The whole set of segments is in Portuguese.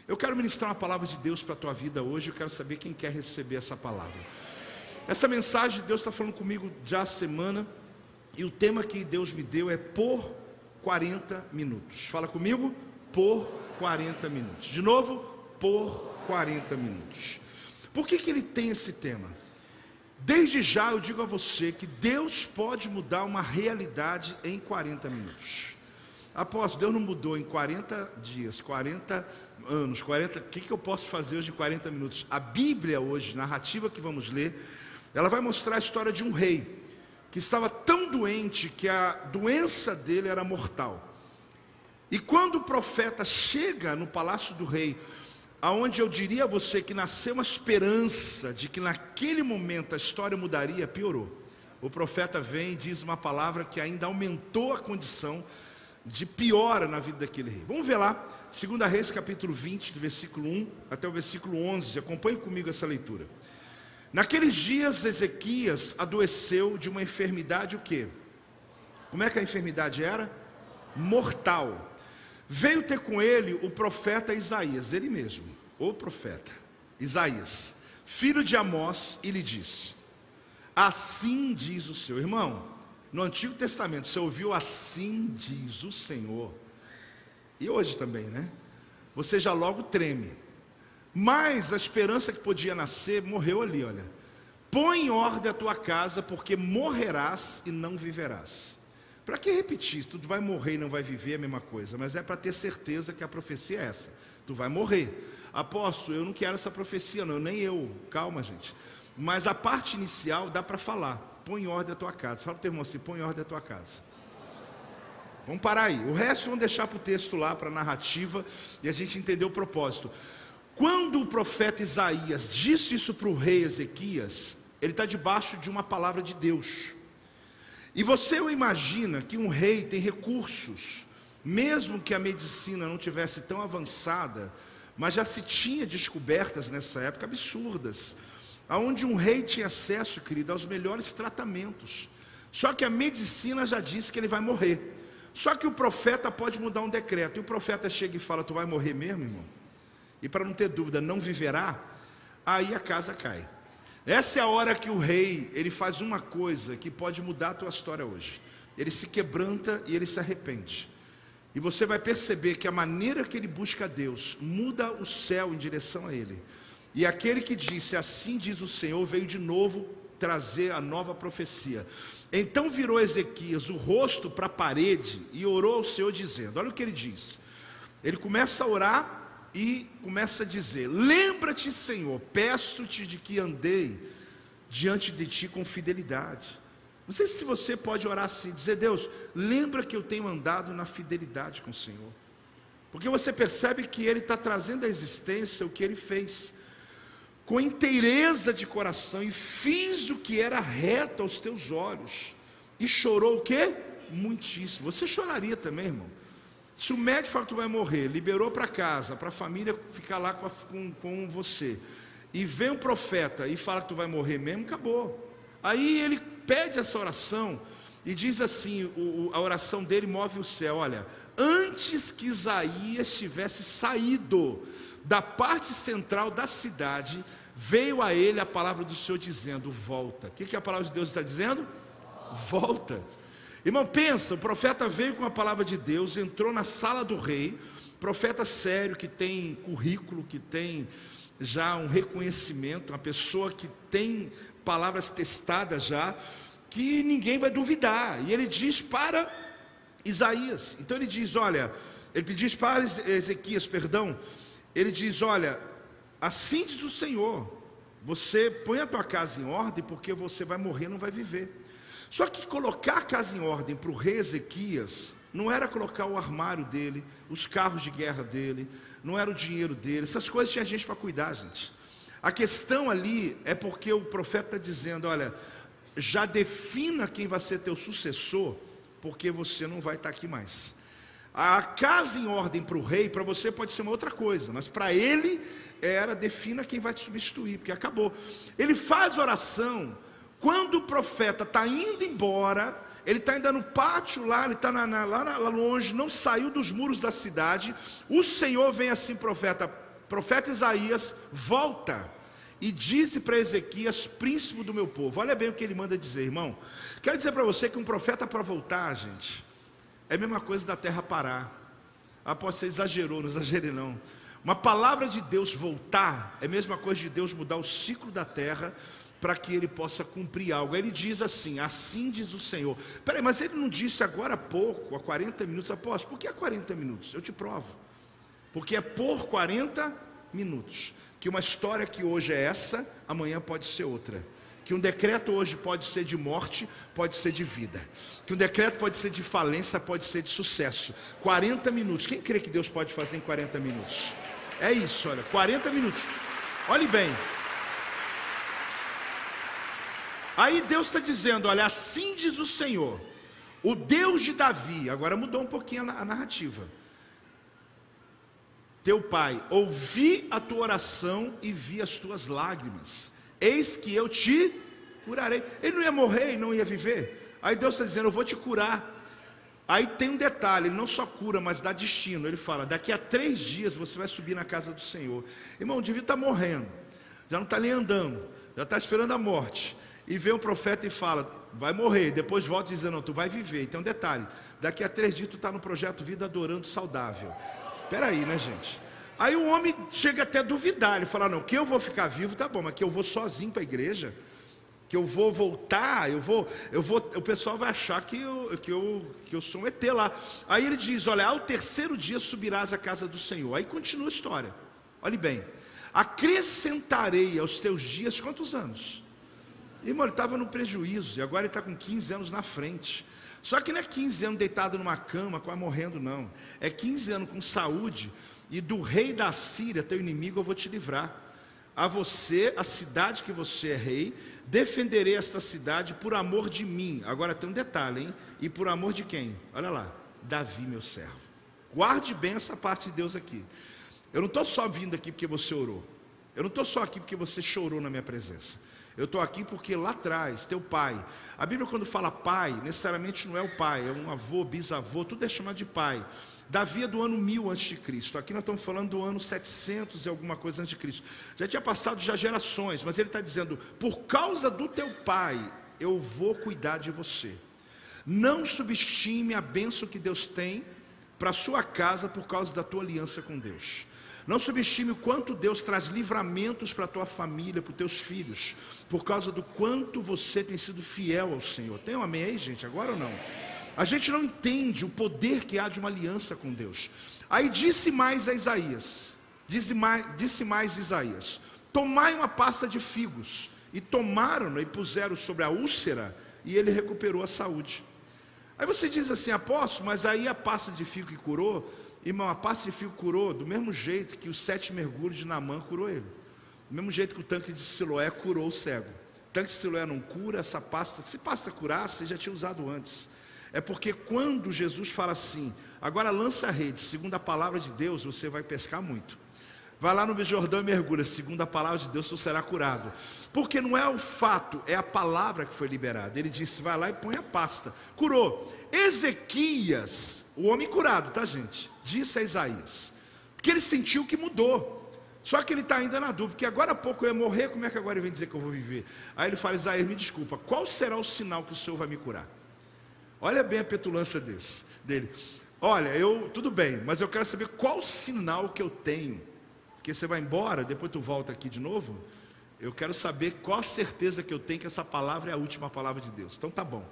Eu quero ministrar uma palavra de Deus para a tua vida hoje. Eu quero saber quem quer receber essa palavra. Essa mensagem Deus está falando comigo já há semana. E o tema que Deus me deu é por 40 minutos. Fala comigo, por 40 minutos. De novo, por 40 minutos. Por que Ele tem esse tema? Desde já eu digo a você que Deus pode mudar uma realidade em 40 minutos. Apóstolo, Deus não mudou em 40 dias, 40 anos, 40... O que eu posso fazer hoje em 40 minutos? A Bíblia hoje, narrativa que vamos ler, ela vai mostrar a história de um rei que estava tão doente que a doença dele era mortal. E quando o profeta chega no palácio do rei, aonde eu diria a você que nasceu uma esperança de que naquele momento a história mudaria, piorou. O profeta vem e diz uma palavra que ainda aumentou a condição de piora na vida daquele rei. Vamos ver lá, 2 Reis capítulo 20, do versículo 1 até o versículo 11. Acompanhe comigo essa leitura. Naqueles dias Ezequias adoeceu de uma enfermidade o quê? Como é que a enfermidade era? Mortal. Veio ter com ele o profeta Isaías, ele mesmo, o profeta Isaías, filho de Amós, e lhe disse: assim diz o Senhor. Irmão, no Antigo Testamento você ouviu assim diz o Senhor, e hoje também, né? Você já logo treme. Mas a esperança que podia nascer morreu ali, olha. Põe em ordem a tua casa, porque morrerás e não viverás. Para que repetir? Tu vai morrer e não vai viver, é a mesma coisa. Mas é para ter certeza que a profecia é essa. Tu vai morrer. Apóstolo, eu não quero essa profecia não, nem eu. Calma, gente. Mas a parte inicial dá para falar. Põe em ordem a tua casa. Fala para o teu irmão assim, põe em ordem a tua casa. Vamos parar aí. O resto vamos deixar para o texto lá, para a narrativa, e a gente entender o propósito. Quando o profeta Isaías disse isso para o rei Ezequias, ele está debaixo de uma palavra de Deus. E você imagina que um rei tem recursos, mesmo que a medicina não tivesse tão avançada, mas já se tinha descobertas nessa época absurdas, aonde um rei tinha acesso, querido, aos melhores tratamentos. Só que a medicina já disse que ele vai morrer. Só que o profeta pode mudar um decreto, e o profeta chega e fala: tu vai morrer mesmo, irmão? E para não ter dúvida, não viverá. Aí a casa cai. Essa é a hora que o rei, ele faz uma coisa que pode mudar a tua história hoje. Ele se quebranta e ele se arrepende. E você vai perceber que a maneira que ele busca a Deus muda o céu em direção a ele. E aquele que disse, assim diz o Senhor, veio de novo trazer a nova profecia. Então virou Ezequias o rosto para a parede e orou ao Senhor dizendo, olha o que ele diz. Ele começa a orar e começa a dizer: lembra-te, Senhor, peço-te de que andei diante de ti com fidelidade. Não sei se você pode orar assim, dizer: Deus, lembra que eu tenho andado na fidelidade com o Senhor. Porque você percebe que Ele está trazendo à existência o que Ele fez, com inteireza de coração, e fiz o que era reto aos teus olhos, e chorou o quê? Muitíssimo. Você choraria também, irmão? Se o médico fala que tu vai morrer, liberou para casa, para a família ficar lá com você, e vem um profeta e fala que tu vai morrer mesmo, acabou. Aí ele pede essa oração e diz assim, a oração dele move o céu, olha: antes que Isaías tivesse saído da parte central da cidade, veio a ele a palavra do Senhor dizendo: volta. O que a palavra de Deus está dizendo? Volta. Irmão, pensa, o profeta veio com a palavra de Deus, entrou na sala do rei, profeta sério, que tem currículo, que tem já um reconhecimento, uma pessoa que tem palavras testadas já, que ninguém vai duvidar. E ele diz para Isaías, então ele diz, olha, ele diz para Ezequias, perdão, ele diz, olha, assim diz o Senhor, você põe a tua casa em ordem, porque você vai morrer, não vai viver. Só que colocar a casa em ordem para o rei Ezequias não era colocar o armário dele, os carros de guerra dele, não era o dinheiro dele, essas coisas tinha gente para cuidar, gente. A questão ali é porque o profeta está dizendo, olha, já defina quem vai ser teu sucessor, porque você não vai estar aqui mais. A casa em ordem para o rei, para você pode ser uma outra coisa, mas para ele era, defina quem vai te substituir, porque acabou. Ele faz oração. Quando o profeta está indo embora, ele está ainda no pátio lá, ele está lá longe, não saiu dos muros da cidade, o Senhor vem assim, profeta, profeta Isaías volta e diz para Ezequias, príncipe do meu povo. Olha bem o que ele manda dizer, irmão. Quero dizer para você que um profeta para voltar, gente, é a mesma coisa da terra parar. Ah, pô, você exagerou, não exagerei não. Uma palavra de Deus voltar é a mesma coisa de Deus mudar o ciclo da terra para que ele possa cumprir algo. Ele diz assim, assim diz o Senhor. Peraí, mas ele não disse agora há pouco, há 40 minutos, apóstolo, por que há 40 minutos? Eu te provo. Porque é por 40 minutos. Que uma história que hoje é essa, amanhã pode ser outra. Que um decreto hoje pode ser de morte, pode ser de vida. Que um decreto pode ser de falência, pode ser de sucesso. 40 minutos. Quem crê que Deus pode fazer em 40 minutos? É isso, olha, 40 minutos. Olhe bem. Aí Deus está dizendo, olha, assim diz o Senhor, o Deus de Davi. Agora mudou um pouquinho a narrativa. Teu pai, ouvi a tua oração e vi as tuas lágrimas. Eis que eu te curarei. Ele não ia morrer e não ia viver. Aí Deus está dizendo, eu vou te curar. Aí tem um detalhe, ele não só cura, mas dá destino. Ele fala, daqui a 3 dias você vai subir na casa do Senhor. Irmão, devia estar morrendo, já não está nem andando, já está esperando a morte. E vem um profeta e fala, vai morrer. Depois volta dizendo, não, tu vai viver. E tem um detalhe, daqui a 3 dias tu está no projeto Vida Adorando Saudável. Peraí, né, gente? Aí o homem chega até a duvidar. Ele fala, não, que eu vou ficar vivo, tá bom, mas que eu vou sozinho para a igreja, que eu vou voltar, o pessoal vai achar que eu sou um ET lá. Aí ele diz, olha, ao 3º dia subirás à casa do Senhor. Aí continua a história. Olhe bem, acrescentarei aos teus dias quantos anos? Irmão, ele estava no prejuízo, e agora ele está com 15 anos na frente. Só que não é 15 anos deitado numa cama, quase morrendo, não. É 15 anos com saúde, e do rei da Síria, teu inimigo, eu vou te livrar. A você, a cidade que você é rei, defenderei esta cidade por amor de mim. Agora tem um detalhe, hein? E por amor de quem? Olha lá, Davi, meu servo. Guarde bem essa parte de Deus aqui. Eu não estou só vindo aqui porque você orou. Eu não estou só aqui porque você chorou na minha presença. Eu estou aqui porque lá atrás, teu pai. A Bíblia quando fala pai, necessariamente não é o pai, é um avô, bisavô, tudo é chamado de pai. Davi é do ano 1000 a.C. Aqui nós estamos falando do ano 700 e alguma coisa antes de Cristo. Já tinha passado já gerações, mas ele está dizendo, por causa do teu pai, eu vou cuidar de você. Não subestime a bênção que Deus tem para a sua casa por causa da tua aliança com Deus. Não subestime o quanto Deus traz livramentos para a tua família, para os teus filhos, por causa do quanto você tem sido fiel ao Senhor. Tem um amém aí, gente? Agora ou não? A gente não entende o poder que há de uma aliança com Deus. Aí disse mais a Isaías, disse mais Isaías, tomai uma pasta de figos, e tomaram-no e puseram sobre a úlcera, e ele recuperou a saúde. Aí você diz assim, apóstolo, mas aí a pasta de figo que curou, irmão, a pasta de figo curou do mesmo jeito que os 7 mergulhos de Naamã curou ele. Do mesmo jeito que o tanque de Siloé curou o cego. O tanque de Siloé não cura, essa pasta, se pasta curasse, já tinha usado antes. É porque quando Jesus fala assim, agora lança a rede, segundo a palavra de Deus, você vai pescar muito. Vai lá no Jordão e mergulha, segundo a palavra de Deus, você será curado. Porque não é o fato, é a palavra que foi liberada. Ele disse, vai lá e põe a pasta. Curou. Ezequias, o homem curado, tá, gente? Disse a Isaías, porque ele sentiu que mudou. Só que ele está ainda na dúvida, porque agora há pouco eu ia morrer, como é que agora ele vem dizer que eu vou viver? Aí ele fala, Isaías, me desculpa, qual será o sinal que o Senhor vai me curar? Olha bem a petulância dele. Olha, tudo bem, mas eu quero saber qual sinal que eu tenho. Porque você vai embora, depois tu volta aqui de novo. Eu quero saber qual a certeza que eu tenho que essa palavra é a última palavra de Deus. Então tá bom.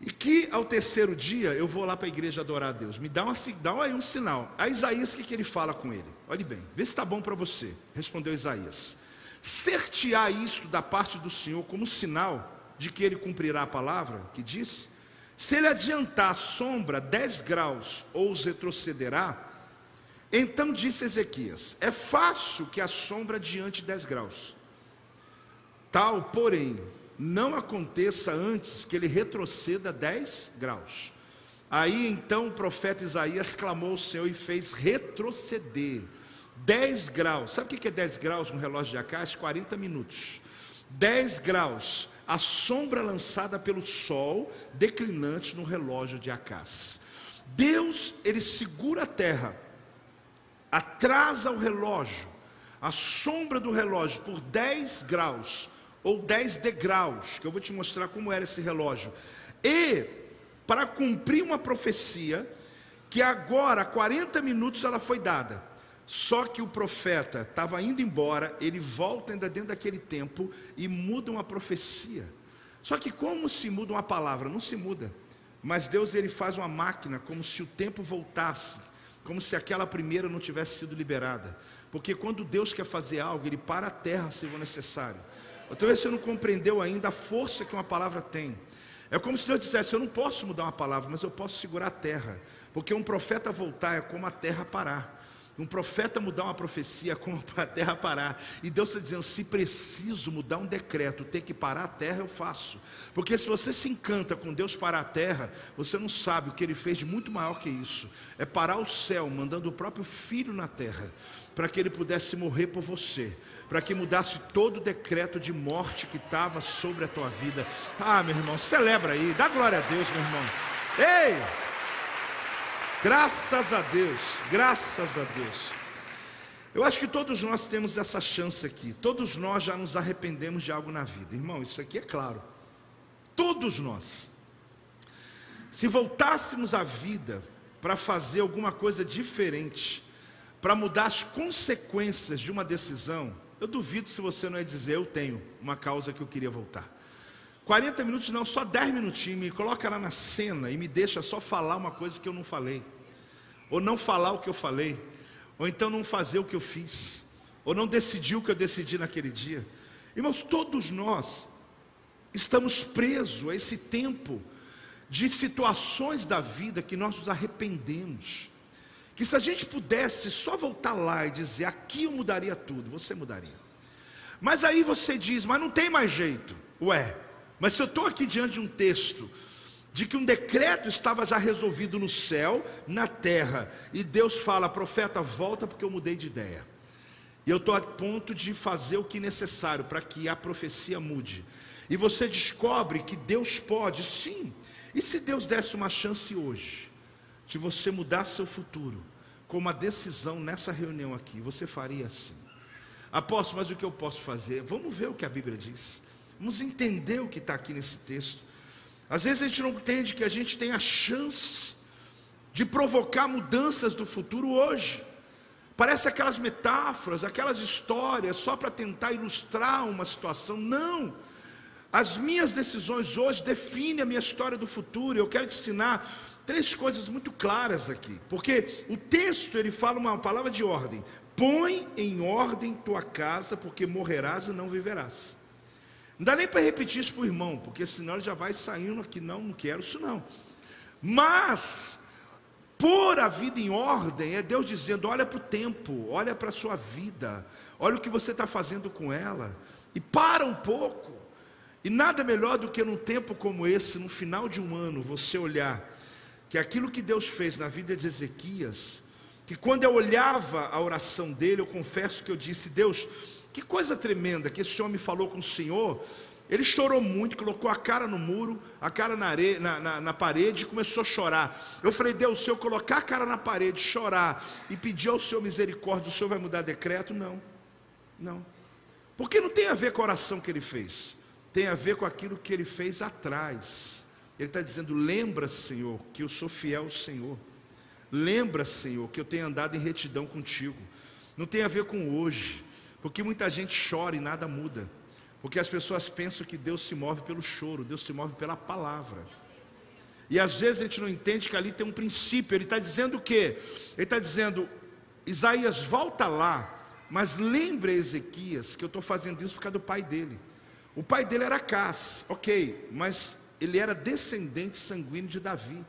E que ao 3º dia eu vou lá para a igreja adorar a Deus. Me dá aí um sinal. A Isaías, o que ele fala com ele? Olhe bem, vê se está bom para você. Respondeu Isaías. Ser-te-á isto da parte do Senhor como sinal de que ele cumprirá a palavra que disse? Se ele adiantar a sombra 10 graus ou os retrocederá, então disse Ezequias, é fácil que a sombra adiante 10 graus. Tal, porém, não aconteça antes que ele retroceda 10 graus. Aí então o profeta Isaías clamou ao Senhor e fez retroceder 10 graus. Sabe o que é 10 graus no relógio de Acás? 40 minutos. 10 graus. A sombra lançada pelo sol declinante no relógio de Acás. Deus, ele segura a terra atrasa o relógio, a sombra do relógio, por 10 graus, ou 10 degraus, que eu vou te mostrar como era esse relógio, e para cumprir uma profecia, que agora, 40 minutos ela foi dada, só que o profeta estava indo embora, ele volta ainda dentro daquele tempo, e muda uma profecia. Só que como se muda uma palavra? Não se muda, mas Deus ele faz uma máquina, como se o tempo voltasse, como se aquela primeira não tivesse sido liberada, porque quando Deus quer fazer algo, Ele para a terra se for necessário. Talvez você não compreendeu ainda a força que uma palavra tem. É como se Deus dissesse, eu não posso mudar uma palavra, mas eu posso segurar a terra, porque um profeta voltar é como a terra parar. Um profeta mudar uma profecia é como a terra parar. E Deus está dizendo, se preciso mudar um decreto, ter que parar a terra, eu faço. Porque se você se encanta com Deus parar a terra, você não sabe o que Ele fez de muito maior que isso. É parar o céu, mandando o próprio Filho na terra, para que Ele pudesse morrer por você, para que mudasse todo o decreto de morte que estava sobre a tua vida. Ah, meu irmão, celebra aí, dá glória a Deus, meu irmão. Ei! Graças a Deus, graças a Deus. Eu acho que todos nós temos essa chance aqui. Todos nós já nos arrependemos de algo na vida. Irmão, isso aqui é claro. Todos nós. Se voltássemos a vida para fazer alguma coisa diferente, para mudar as consequências de uma decisão, eu duvido se você não ia dizer, eu tenho uma causa que eu queria voltar. 40 minutos não, só 10 minutinhos, me coloca lá na cena e me deixa só falar uma coisa que eu não falei, ou não falar o que eu falei, ou então não fazer o que eu fiz, ou não decidir o que eu decidi naquele dia. Irmãos, todos nós estamos presos a esse tempo de situações da vida que nós nos arrependemos, que se a gente pudesse só voltar lá e dizer, aqui eu mudaria tudo, você mudaria. Mas aí você diz, mas não tem mais jeito. Ué, mas se eu estou aqui diante de um texto de que um decreto estava já resolvido no céu, na terra, e Deus fala, profeta, volta porque eu mudei de ideia, e eu estou a ponto de fazer o que é necessário para que a profecia mude, e você descobre que Deus pode, sim. E se Deus desse uma chance hoje de você mudar seu futuro com uma decisão nessa reunião aqui, você faria assim? Apóstolo, mas o que eu posso fazer? Vamos ver o que a Bíblia diz. Vamos entender o que está aqui nesse texto. Às vezes a gente não entende que a gente tem a chance de provocar mudanças do futuro hoje. Parece aquelas metáforas, aquelas histórias só para tentar ilustrar uma situação. Não! As minhas decisões hoje definem a minha história do futuro. Eu quero te ensinar 3 coisas muito claras aqui. Porque o texto ele fala uma palavra de ordem. Põe em ordem tua casa, porque morrerás e não viverás. Não dá nem para repetir isso para o irmão, porque senão ele já vai saindo aqui, não quero isso não. Mas, pôr a vida em ordem, é Deus dizendo, olha para o tempo, olha para a sua vida, olha o que você está fazendo com ela, e para um pouco. E nada melhor do que num tempo como esse, no final de um ano, você olhar, que aquilo que Deus fez na vida de Ezequias, que quando eu olhava a oração dele, eu confesso que eu disse, Deus, que coisa tremenda que esse homem falou com o Senhor. Ele chorou muito, colocou a cara no muro, a cara na parede e começou a chorar. Eu falei, Deus, se eu colocar a cara na parede, chorar e pedir ao Senhor misericórdia, o Senhor vai mudar decreto? Não. Porque não tem a ver com a oração que ele fez, tem a ver com aquilo que ele fez atrás. Ele está dizendo, lembra, Senhor, que eu sou fiel ao Senhor. Lembra, Senhor, que eu tenho andado em retidão contigo. Não tem a ver com hoje. Porque muita gente chora e nada muda. Porque as pessoas pensam que Deus se move pelo choro, Deus se move pela palavra. E às vezes a gente não entende que ali tem um princípio. Ele está dizendo o quê? Ele está dizendo, Isaías, volta lá, mas lembre a Ezequias que eu estou fazendo isso por causa do pai dele. O pai dele era Acás, ok, mas ele era descendente sanguíneo de Davi.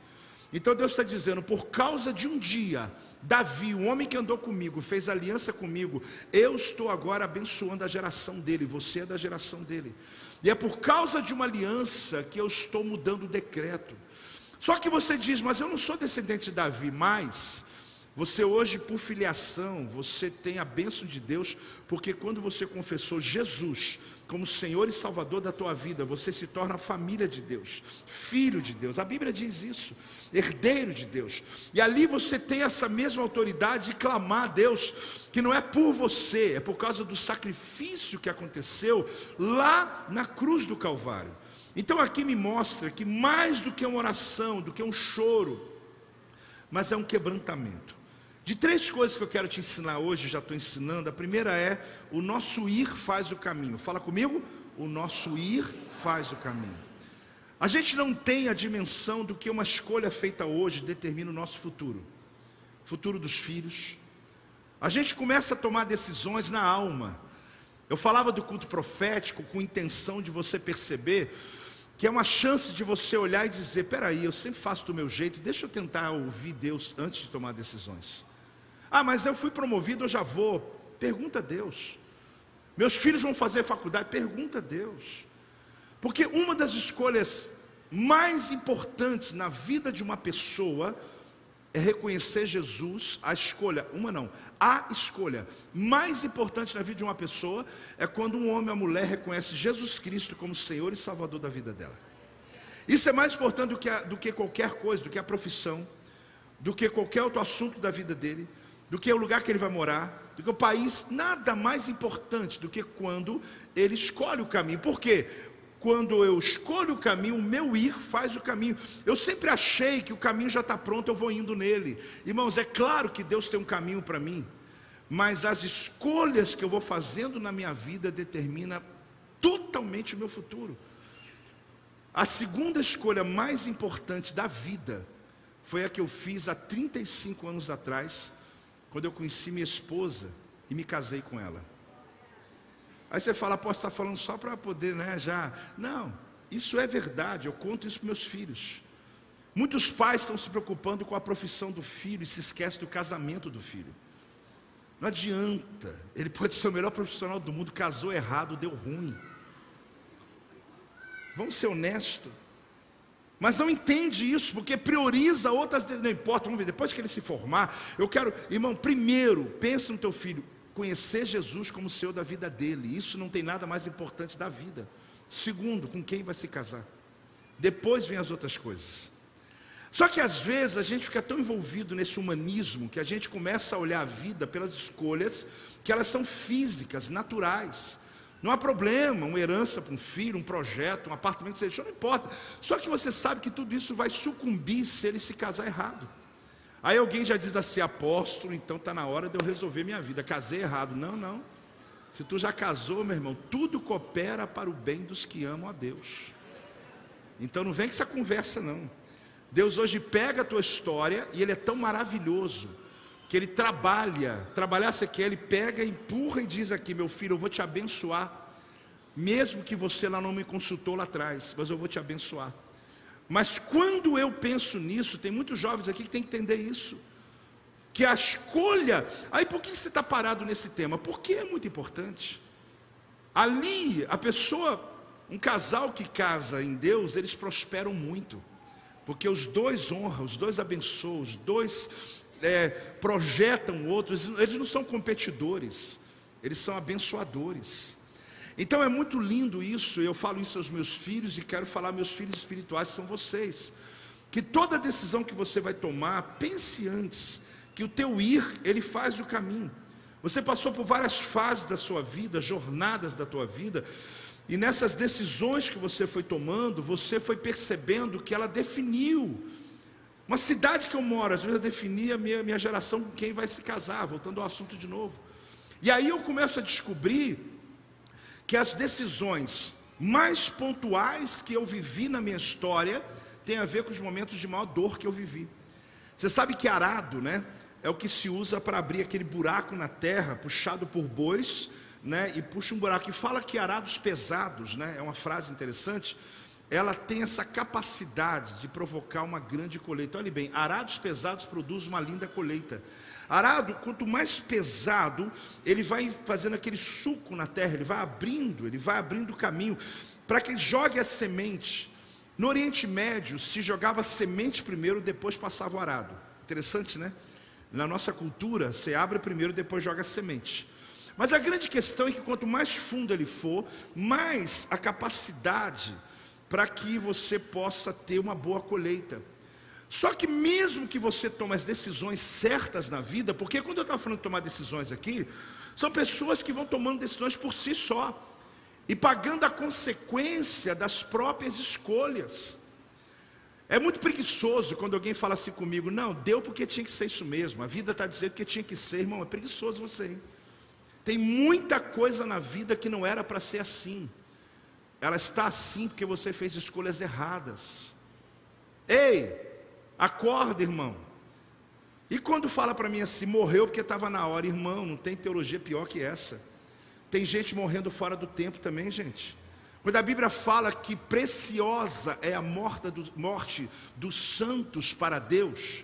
Então Deus está dizendo, por causa de um dia, Davi, o homem que andou comigo, fez aliança comigo, eu estou agora abençoando a geração dele, você é da geração dele. E é por causa de uma aliança que eu estou mudando o decreto. Só que você diz, mas eu não sou descendente de Davi, mas Você hoje, por filiação, você tem a bênção de Deus, porque quando você confessou Jesus como Senhor e Salvador da tua vida, você se torna família de Deus, filho de Deus. A Bíblia diz isso, herdeiro de Deus. E ali você tem essa mesma autoridade de clamar a Deus, que não é por você, é por causa do sacrifício que aconteceu lá na cruz do Calvário. Então aqui me mostra que mais do que uma oração, do que um choro, mas é um quebrantamento. De 3 coisas que eu quero te ensinar hoje, já estou ensinando. A primeira é: o nosso ir faz o caminho. Fala comigo. O nosso ir faz o caminho. A gente não tem a dimensão do que uma escolha feita hoje determina o nosso futuro. Futuro dos filhos. A gente começa a tomar decisões na alma. Eu falava do culto profético com intenção de você perceber que é uma chance de você olhar e dizer: peraí, eu sempre faço do meu jeito, deixa eu tentar ouvir Deus antes de tomar decisões. Ah, mas eu fui promovido, eu já vou. Pergunta a Deus. Meus filhos vão fazer faculdade, pergunta a Deus. Porque uma das escolhas mais importantes na vida de uma pessoa é reconhecer Jesus. A escolha mais importante na vida de uma pessoa é quando um homem ou uma mulher reconhece Jesus Cristo como Senhor e Salvador da vida dela. Isso é mais importante do que qualquer coisa, do que a profissão, do que qualquer outro assunto da vida dele, do que o lugar que ele vai morar, do que o país. Nada mais importante do que quando ele escolhe o caminho. Por quê? Quando eu escolho o caminho, o meu ir faz o caminho. Eu sempre achei que o caminho já está pronto, eu vou indo nele. Irmãos, é claro que Deus tem um caminho para mim, mas as escolhas que eu vou fazendo na minha vida determinam totalmente o meu futuro. A segunda escolha mais importante da vida foi a que eu fiz há 35 anos atrás, quando eu conheci minha esposa e me casei com ela. Aí você fala: posso estar falando só para poder, já. Não, isso é verdade, eu conto isso para meus filhos. Muitos pais estão se preocupando com a profissão do filho e se esquecem do casamento do filho. Não adianta, ele pode ser o melhor profissional do mundo, casou errado, deu ruim. Vamos ser honestos. Mas não entende isso, porque prioriza outras, não importa, vamos ver, depois que ele se formar, eu quero, irmão, primeiro, pensa no teu filho, conhecer Jesus como Senhor da vida dele, isso não tem nada mais importante da vida. Segundo, com quem vai se casar. Depois vem as outras coisas. Só que às vezes a gente fica tão envolvido nesse humanismo, que a gente começa a olhar a vida pelas escolhas, que elas são físicas, naturais. Não há problema, uma herança para um filho, um projeto, um apartamento que você deixou, não importa. Só que você sabe que tudo isso vai sucumbir se ele se casar errado. Aí alguém já diz assim: apóstolo, então está na hora de eu resolver minha vida, casei errado. Não. Se tu já casou, meu irmão, tudo coopera para o bem dos que amam a Deus. Então não vem com essa conversa não. Deus hoje pega a tua história e Ele é tão maravilhoso, que Ele trabalhar você quer, Ele pega, empurra e diz aqui: meu filho, eu vou te abençoar, mesmo que você lá não me consultou lá atrás, mas eu vou te abençoar. Mas quando eu penso nisso, tem muitos jovens aqui que tem que entender isso, que a escolha, aí por que você está parado nesse tema? Porque é muito importante. Ali, a pessoa, um casal que casa em Deus, eles prosperam muito, porque os dois honram, os dois abençoam, os dois projetam outros. Eles não são competidores, eles são abençoadores. Então é muito lindo isso. Eu falo isso aos meus filhos e quero falar aos meus filhos espirituais, que são vocês, que toda decisão que você vai tomar, pense antes, que o teu ir, ele faz o caminho. Você passou por várias fases da sua vida, jornadas da tua vida, e nessas decisões que você foi tomando, você foi percebendo que ela definiu. Uma cidade que eu moro, às vezes eu definia a minha geração com quem vai se casar, voltando ao assunto de novo. E aí eu começo a descobrir que as decisões mais pontuais que eu vivi na minha história tem a ver com os momentos de maior dor que eu vivi. Você sabe que arado, é o que se usa para abrir aquele buraco na terra, puxado por bois, e puxa um buraco. E fala que arados pesados, é uma frase interessante, ela tem essa capacidade de provocar uma grande colheita. Olhe bem, arados pesados produzem uma linda colheita. Arado, quanto mais pesado, ele vai fazendo aquele suco na terra, ele vai abrindo o caminho para que jogue a semente. No Oriente Médio se jogava a semente primeiro, depois passava o arado. Interessante, Na nossa cultura, você abre primeiro e depois joga semente. Mas a grande questão é que quanto mais fundo ele for, mais a capacidade para que você possa ter uma boa colheita. Só que mesmo que você tome as decisões certas na vida, porque quando eu estava falando de tomar decisões aqui, são pessoas que vão tomando decisões por si só, e pagando a consequência das próprias escolhas. É muito preguiçoso quando alguém fala assim comigo: não, deu porque tinha que ser isso mesmo, a vida está dizendo que tinha que ser. Irmão, é preguiçoso você, hein? Tem muita coisa na vida que não era para ser assim. Ela está assim porque você fez escolhas erradas. Ei, acorda, irmão. E quando fala para mim assim, morreu porque estava na hora, irmão, não tem teologia pior que essa. Tem gente morrendo fora do tempo também, gente. Quando a Bíblia fala que preciosa é a morte dos santos para Deus,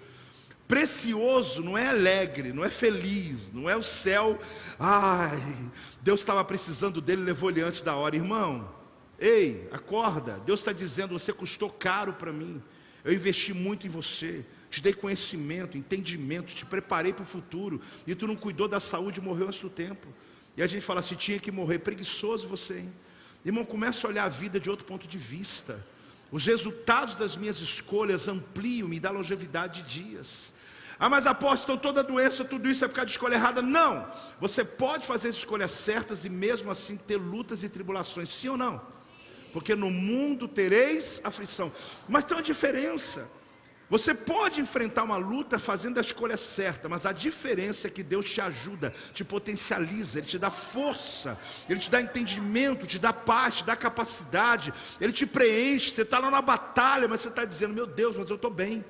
precioso não é alegre, não é feliz, não é o céu, ai, Deus estava precisando dele, levou ele antes da hora. Irmão, ei, acorda, Deus está dizendo: você custou caro para mim, eu investi muito em você, te dei conhecimento, entendimento, te preparei para o futuro, e tu não cuidou da saúde e morreu antes do tempo. E a gente fala assim: tinha que morrer. Preguiçoso você, hein? Irmão, começa a olhar a vida de outro ponto de vista. Os resultados das minhas escolhas ampliam, me dá longevidade de dias. Ah, mas apóstolo, então toda doença, tudo isso é por causa de escolha errada. Não, você pode fazer as escolhas certas e mesmo assim ter lutas e tribulações, sim ou não? Porque no mundo tereis aflição. Mas tem uma diferença. Você pode enfrentar uma luta fazendo a escolha certa, mas a diferença é que Deus te ajuda, te potencializa, Ele te dá força, Ele te dá entendimento, te dá paz, te dá capacidade, Ele te preenche. Você está lá na batalha, mas você está dizendo: meu Deus, mas eu estou bem.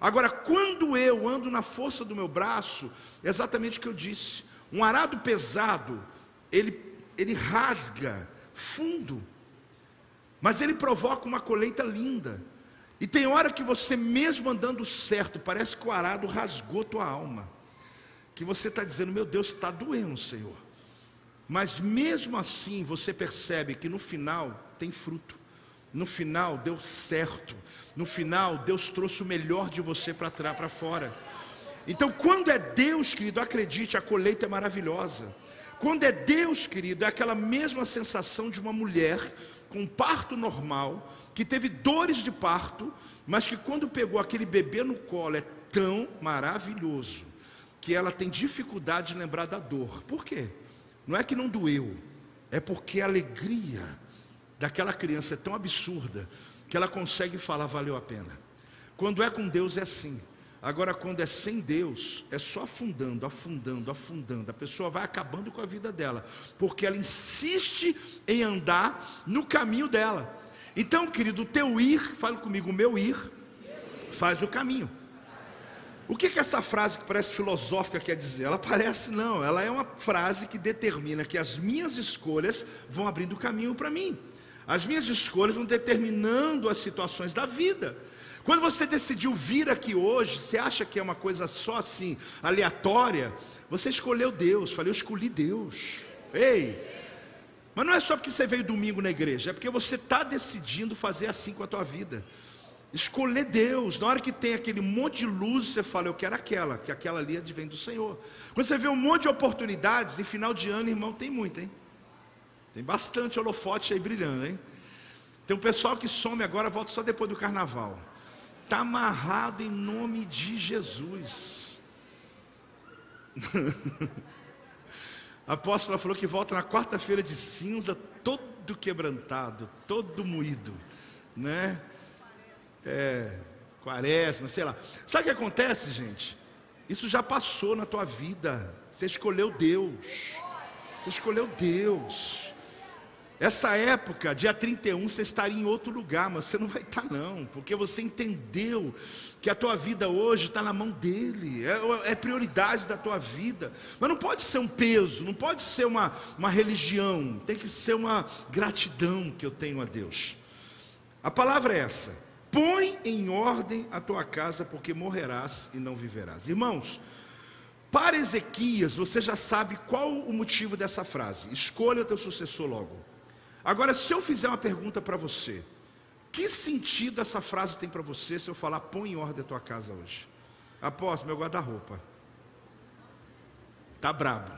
Agora, quando eu ando na força do meu braço, é exatamente o que eu disse: um arado pesado, ele rasga fundo, mas ele provoca uma colheita linda. E tem hora que você, mesmo andando certo, parece que o arado rasgou tua alma, que você está dizendo: meu Deus, está doendo, Senhor. Mas mesmo assim você percebe que no final tem fruto, no final deu certo, no final Deus trouxe o melhor de você para fora. Então quando é Deus, querido, acredite, a colheita é maravilhosa. Quando é Deus, querido, é aquela mesma sensação de uma mulher com parto normal, que teve dores de parto, mas que quando pegou aquele bebê no colo é tão maravilhoso, que ela tem dificuldade de lembrar da dor. Por quê? Não é que não doeu, é porque a alegria daquela criança é tão absurda, que ela consegue falar: valeu a pena. Quando é com Deus é assim. Agora quando é sem Deus, é só afundando, afundando, afundando. A pessoa vai acabando com a vida dela, porque ela insiste em andar no caminho dela. Então, querido, o teu ir, fala comigo, o meu ir faz o caminho. O que essa frase que parece filosófica quer dizer? Ela parece não, ela é uma frase que determina que as minhas escolhas vão abrindo o caminho para mim. As minhas escolhas vão determinando as situações da vida. Quando você decidiu vir aqui hoje, você acha que é uma coisa só assim, aleatória? Você escolheu Deus. Falei: eu escolhi Deus. Ei, mas não é só porque você veio domingo na igreja, é porque você está decidindo fazer assim com a tua vida. Escolher Deus. Na hora que tem aquele monte de luz, você fala: eu quero aquela, que aquela ali vem do Senhor. Quando você vê um monte de oportunidades, em final de ano, irmão, tem muito, hein? Tem bastante holofote aí brilhando, hein? Tem um pessoal que some agora, volta só depois do carnaval. Está amarrado em nome de Jesus. A apóstola falou que volta na quarta-feira de cinza, todo quebrantado, todo moído, né? Quaresma, sei lá. Sabe o que acontece, gente? Isso já passou na tua vida. Você escolheu Deus. Você escolheu Deus. Essa época, dia 31, você estaria em outro lugar, mas você não vai estar não, porque você entendeu que a tua vida hoje está na mão dele, é prioridade da tua vida. Mas não pode ser um peso, não pode ser uma religião, tem que ser uma gratidão que eu tenho a Deus. A palavra é essa: põe em ordem a tua casa, porque morrerás e não viverás. Irmãos, para Ezequias, você já sabe qual o motivo dessa frase: escolha o teu sucessor logo. Agora, se eu fizer uma pergunta para você, que sentido essa frase tem para você se eu falar: põe em ordem a tua casa hoje? Apóstolo, meu guarda-roupa. Tá brabo.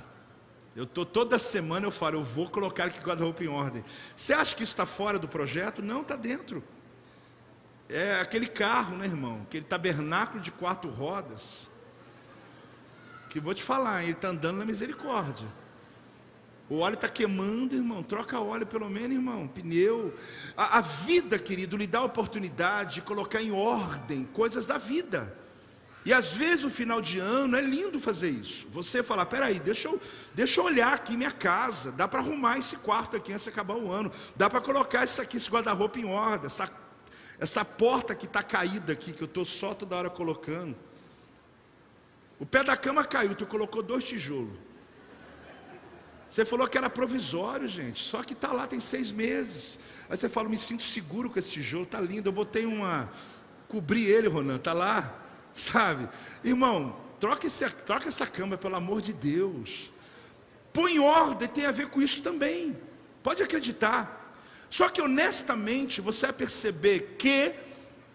Toda semana eu falo, eu vou colocar aqui guarda-roupa em ordem. Você acha que isso está fora do projeto? Não, está dentro. É aquele carro, né, irmão? Aquele tabernáculo de 4 rodas. Que vou te falar, ele está andando na misericórdia. O óleo está queimando, irmão. Troca óleo pelo menos, irmão. Pneu. A vida, querido, lhe dá a oportunidade de colocar em ordem coisas da vida. E às vezes, no final de ano, é lindo fazer isso. Você falar, peraí, deixa eu olhar aqui minha casa. Dá para arrumar esse quarto aqui antes de acabar o ano. Dá para colocar esse guarda-roupa em ordem. Essa porta que está caída aqui, que eu estou só toda hora colocando. O pé da cama caiu, tu colocou 2 tijolos. Você falou que era provisório, gente. Só que está lá, tem 6 meses. Aí você fala, me sinto seguro com esse tijolo, está lindo. Eu botei cobri ele, Ronan, está lá. Sabe, irmão, troca essa cama, pelo amor de Deus. Põe em ordem, tem a ver com isso também. Pode acreditar. Só que honestamente você vai perceber que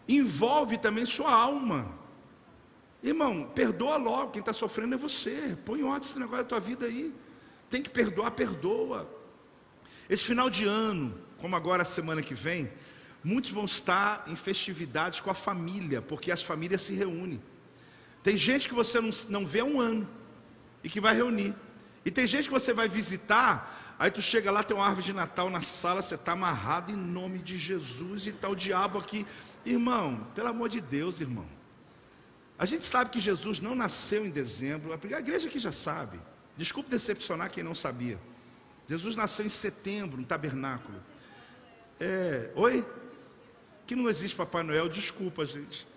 envolve também sua alma. Irmão, perdoa logo. Quem está sofrendo é você. Põe em ordem esse negócio da tua vida aí. Tem que perdoar, perdoa. Esse final de ano, como agora a semana que vem, muitos vão estar em festividades com a família, porque as famílias se reúnem. Tem gente que você não vê há um ano e que vai reunir. E tem gente que você vai visitar, aí tu chega lá, tem uma árvore de Natal na sala, você está amarrado em nome de Jesus e está o diabo aqui. Irmão, pelo amor de Deus, irmão. A gente sabe que Jesus não nasceu em dezembro, a igreja aqui já sabe. Desculpe decepcionar quem não sabia. Jesus nasceu em setembro, no tabernáculo. Oi? Que não existe Papai Noel, desculpa, gente.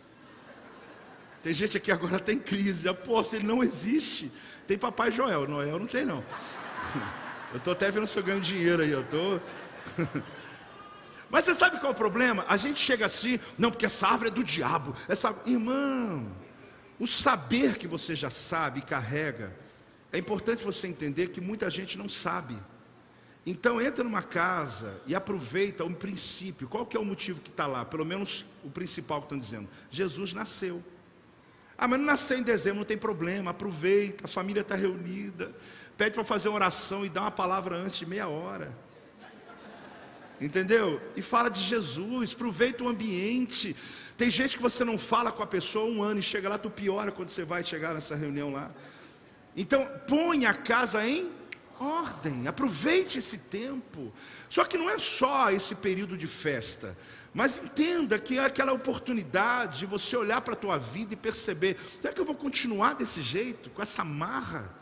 Tem gente aqui agora tem crise. Aposto, ele não existe. Tem Papai Joel, Noel não tem não. Eu estou até vendo se eu ganho dinheiro aí, Mas você sabe qual é o problema? A gente chega assim, não, porque essa árvore é do diabo. Irmão, o saber que você já sabe e carrega, é importante você entender que muita gente não sabe. Então entra numa casa e aproveita um princípio. Qual que é o motivo que está lá? Pelo menos o principal que estão dizendo. Jesus nasceu. Mas não nasceu em dezembro, não tem problema. Aproveita, a família está reunida. Pede para fazer uma oração e dá uma palavra antes de meia hora. Entendeu? E fala de Jesus, aproveita o ambiente. Tem gente que você não fala com a pessoa há um ano e chega lá, tu piora quando você vai chegar nessa reunião lá. Então põe a casa em ordem, aproveite esse tempo. Só que não é só esse período de festa, mas entenda que é aquela oportunidade de você olhar para a tua vida e perceber, será que eu vou continuar desse jeito, com essa marra?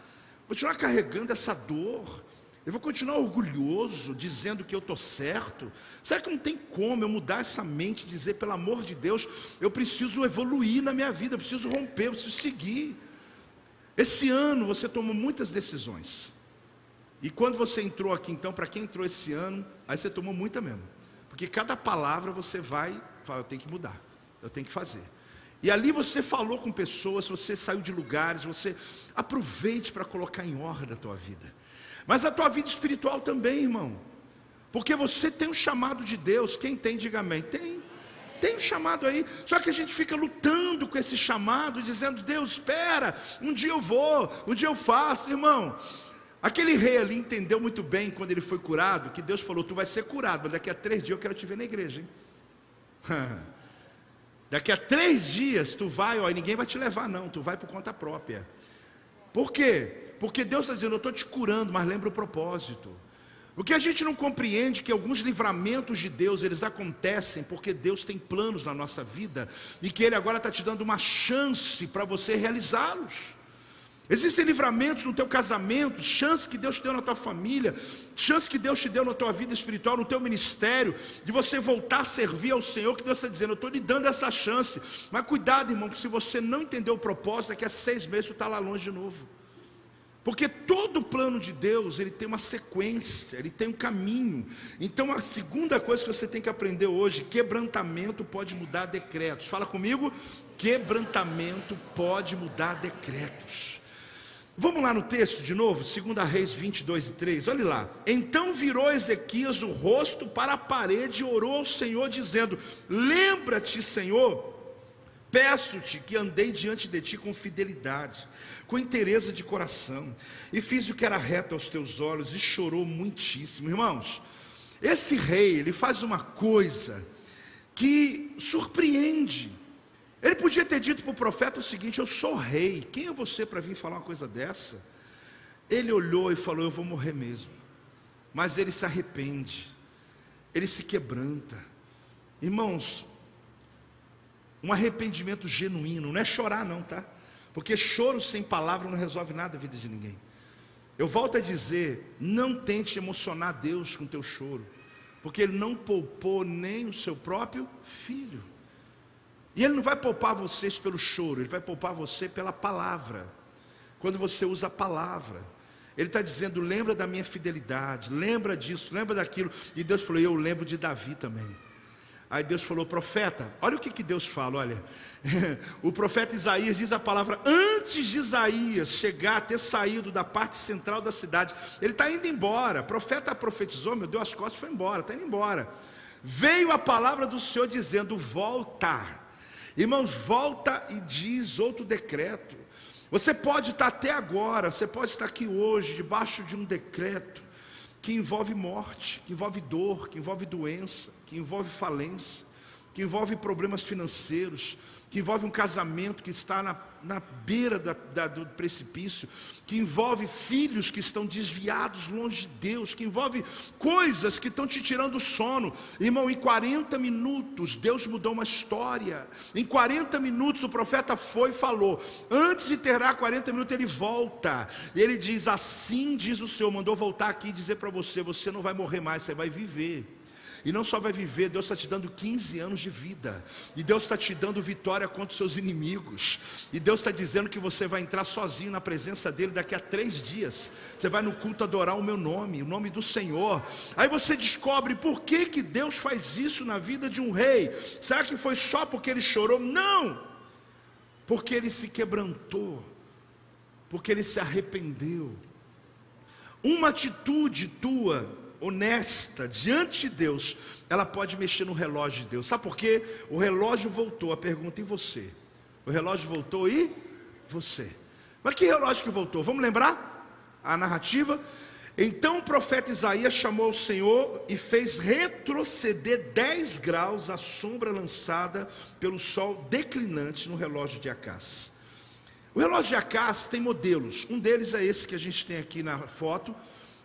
Continuar carregando essa dor? Eu vou continuar orgulhoso, dizendo que eu estou certo? Será que não tem como eu mudar essa mente e dizer, pelo amor de Deus, eu preciso evoluir na minha vida, eu preciso romper, eu preciso seguir? Esse ano você tomou muitas decisões. E quando você entrou aqui, então, para quem entrou esse ano, aí você tomou muita mesmo. Porque cada palavra você vai, fala, eu tenho que mudar, eu tenho que fazer. E ali você falou com pessoas, você saiu de lugares, você aproveite para colocar em ordem a tua vida. Mas a tua vida espiritual também, irmão. Porque você tem um chamado de Deus, quem tem, diga amém. Tem um chamado aí, só que a gente fica lutando com esse chamado, dizendo, Deus, espera, um dia eu vou, um dia eu faço, irmão. Aquele rei ali entendeu muito bem quando ele foi curado, que Deus falou, tu vai ser curado, mas daqui a 3 dias eu quero te ver na igreja, hein? Daqui a 3 dias tu vai, e ninguém vai te levar não, tu vai por conta própria. Por quê? Porque Deus está dizendo, eu estou te curando, mas lembra o propósito. O que a gente não compreende é que alguns livramentos de Deus, eles acontecem porque Deus tem planos na nossa vida, e que Ele agora está te dando uma chance para você realizá-los. Existem livramentos no teu casamento, chance que Deus te deu na tua família, chance que Deus te deu na tua vida espiritual, no teu ministério, de você voltar a servir ao Senhor, que Deus está dizendo, eu estou lhe dando essa chance. Mas cuidado, irmão, porque se você não entender o propósito, daqui a 6 meses tu está lá longe de novo. Porque todo o plano de Deus, ele tem uma sequência, ele tem um caminho. Então a segunda coisa que você tem que aprender hoje, quebrantamento pode mudar decretos. Fala comigo, quebrantamento pode mudar decretos. Vamos lá no texto de novo, 2 Reis 22:3, olha lá. Então virou Ezequias o rosto para a parede e orou ao Senhor dizendo, lembra-te, Senhor, Peço-te que andei diante de ti com fidelidade, com inteireza de coração, e fiz o que era reto aos teus olhos, e chorou muitíssimo. Irmãos, esse rei, ele faz uma coisa que surpreende. Ele podia ter dito para o profeta o seguinte: eu sou rei, quem é você para vir falar uma coisa dessa? Ele olhou e falou: eu vou morrer mesmo. Mas ele se arrepende, ele se quebranta. Irmãos, um arrependimento genuíno, não é chorar não, tá? Porque choro sem palavra não resolve nada a vida de ninguém. Eu volto a dizer, não tente emocionar Deus com teu choro, porque Ele não poupou nem o seu próprio filho. E Ele não vai poupar vocês pelo choro, Ele vai poupar você pela palavra. Quando você usa a palavra, Ele está dizendo: lembra da minha fidelidade, lembra disso, lembra daquilo. E Deus falou: eu lembro de Davi também. Aí Deus falou: profeta, olha o que Deus fala, olha. O profeta Isaías diz a palavra: antes de Isaías chegar, ter saído da parte central da cidade, ele está indo embora. O profeta profetizou, meu Deus, as costas, foi embora, está indo embora. Veio a palavra do Senhor dizendo: volta. Irmãos, volta e diz outro decreto. Você pode estar até agora, você pode estar aqui hoje, debaixo de um decreto que envolve morte, que envolve dor, que envolve doença, que envolve falência, que envolve problemas financeiros, que envolve um casamento que está na beira do precipício, que envolve filhos que estão desviados longe de Deus, que envolve coisas que estão te tirando o sono. Irmão, em 40 minutos Deus mudou uma história. Em 40 minutos o profeta foi e falou. Antes de terminar 40 minutos ele volta, e ele diz: assim diz o Senhor, mandou voltar aqui e dizer para você: você não vai morrer mais, você vai viver. E não só vai viver, Deus está te dando 15 anos de vida. E Deus está te dando vitória contra os seus inimigos. E Deus está dizendo que você vai entrar sozinho na presença dEle daqui a 3 dias. Você vai no culto adorar o meu nome, o nome do Senhor. Aí você descobre por que Deus faz isso na vida de um rei. Será que foi só porque ele chorou? Não! Porque ele se quebrantou, porque ele se arrependeu. Uma atitude tua honesta diante de Deus, ela pode mexer no relógio de Deus. Sabe por quê? O relógio voltou, a pergunta: e você? O relógio voltou e você? Mas que relógio que voltou? Vamos lembrar a narrativa? Então o profeta Isaías chamou o Senhor e fez retroceder 10 graus a sombra lançada pelo sol declinante no relógio de Acás. O relógio de Acás tem modelos. Um deles é esse que a gente tem aqui na foto,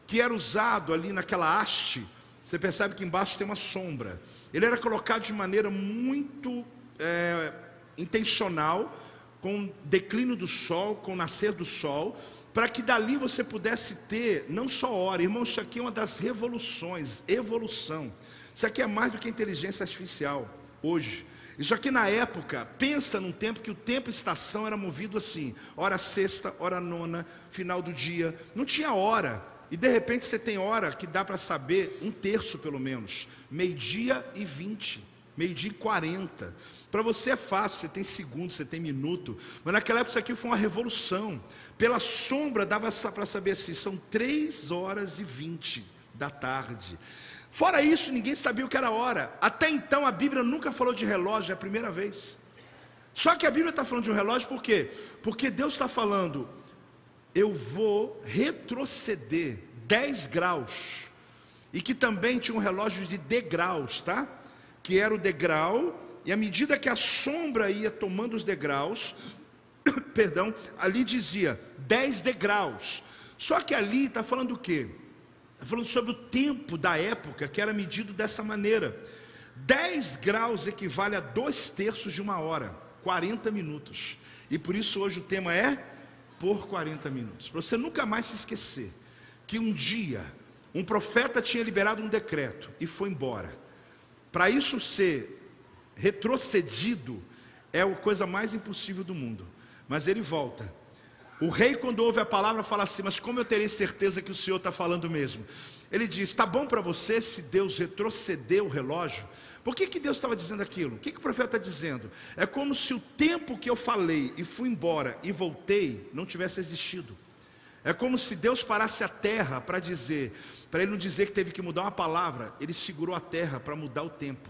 que era usado ali naquela haste. Você percebe que embaixo tem uma sombra. Ele era colocado de maneira muito intencional, com o declínio do sol, com o nascer do sol, para que dali você pudesse ter não só hora. Irmão, isso aqui é uma das revoluções, evolução. Isso aqui é mais do que inteligência artificial hoje. Isso aqui na época, pensa num tempo que o tempo e estação era movido assim: hora sexta, hora nona, final do dia, não tinha hora. E de repente você tem hora que dá para saber 1/3 pelo menos, 12:20, 12:40. Para você é fácil, você tem segundo, você tem minuto. Mas naquela época isso aqui foi uma revolução. Pela sombra dava para saber assim: são 3:20 da tarde. Fora isso, ninguém sabia o que era hora. Até então a Bíblia nunca falou de relógio, é a primeira vez. Só que a Bíblia está falando de um relógio por quê? Porque Deus está falando: eu vou retroceder 10 graus. E que também tinha um relógio de degraus, tá? Que era o degrau, e à medida que a sombra ia tomando os degraus, perdão, ali dizia 10 degraus. Só que ali está falando o quê? Está falando sobre o tempo da época, que era medido dessa maneira. 10 graus equivale a 2/3 de uma hora, 40 minutos. E por isso hoje o tema é por 40 minutos. Para você nunca mais se esquecer que um dia um profeta tinha liberado um decreto e foi embora. Para isso ser retrocedido é a coisa mais impossível do mundo. Mas ele volta. O rei, quando ouve a palavra, fala assim: mas como eu terei certeza que o Senhor está falando mesmo? Ele diz: está bom para você se Deus retroceder o relógio? Por que Deus estava dizendo aquilo? O que o profeta está dizendo? É como se o tempo que eu falei e fui embora e voltei não tivesse existido. É como se Deus parasse a terra para dizer, para ele não dizer que teve que mudar uma palavra, ele segurou a terra para mudar o tempo.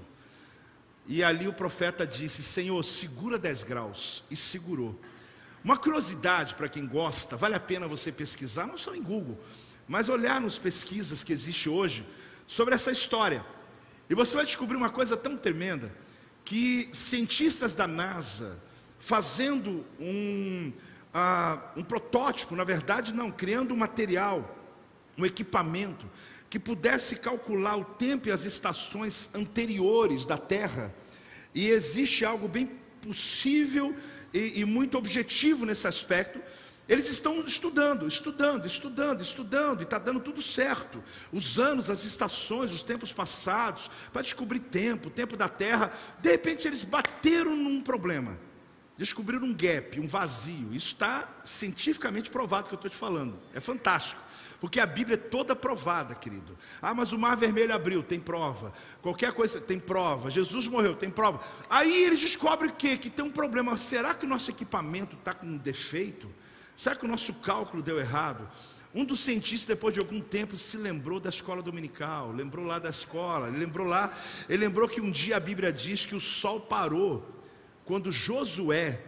E ali o profeta disse: Senhor, segura 10 graus. E segurou. Uma curiosidade para quem gosta, vale a pena você pesquisar, não só em Google, mas olhar nas pesquisas que existem hoje sobre essa história. E você vai descobrir uma coisa tão tremenda, que cientistas da NASA, fazendo um protótipo, na verdade não, criando um material, um equipamento, que pudesse calcular o tempo e as estações anteriores da Terra. E existe algo bem possível e muito objetivo nesse aspecto. Eles estão estudando, e está dando tudo certo. Os anos, as estações, os tempos passados, para descobrir o tempo da Terra. De repente eles bateram num problema, descobriram um gap, um vazio. Isso está cientificamente provado, que eu estou te falando. É fantástico, porque a Bíblia é toda provada, querido. Ah, mas o Mar Vermelho abriu, tem prova. Qualquer coisa tem prova. Jesus morreu, tem prova. Aí eles descobrem o quê? Que tem um problema. Será que o nosso equipamento está com um defeito? Será que o nosso cálculo deu errado? Um dos cientistas, depois de algum tempo, se lembrou da escola dominical, lembrou lá da escola, ele lembrou que um dia a Bíblia diz que o sol parou, quando Josué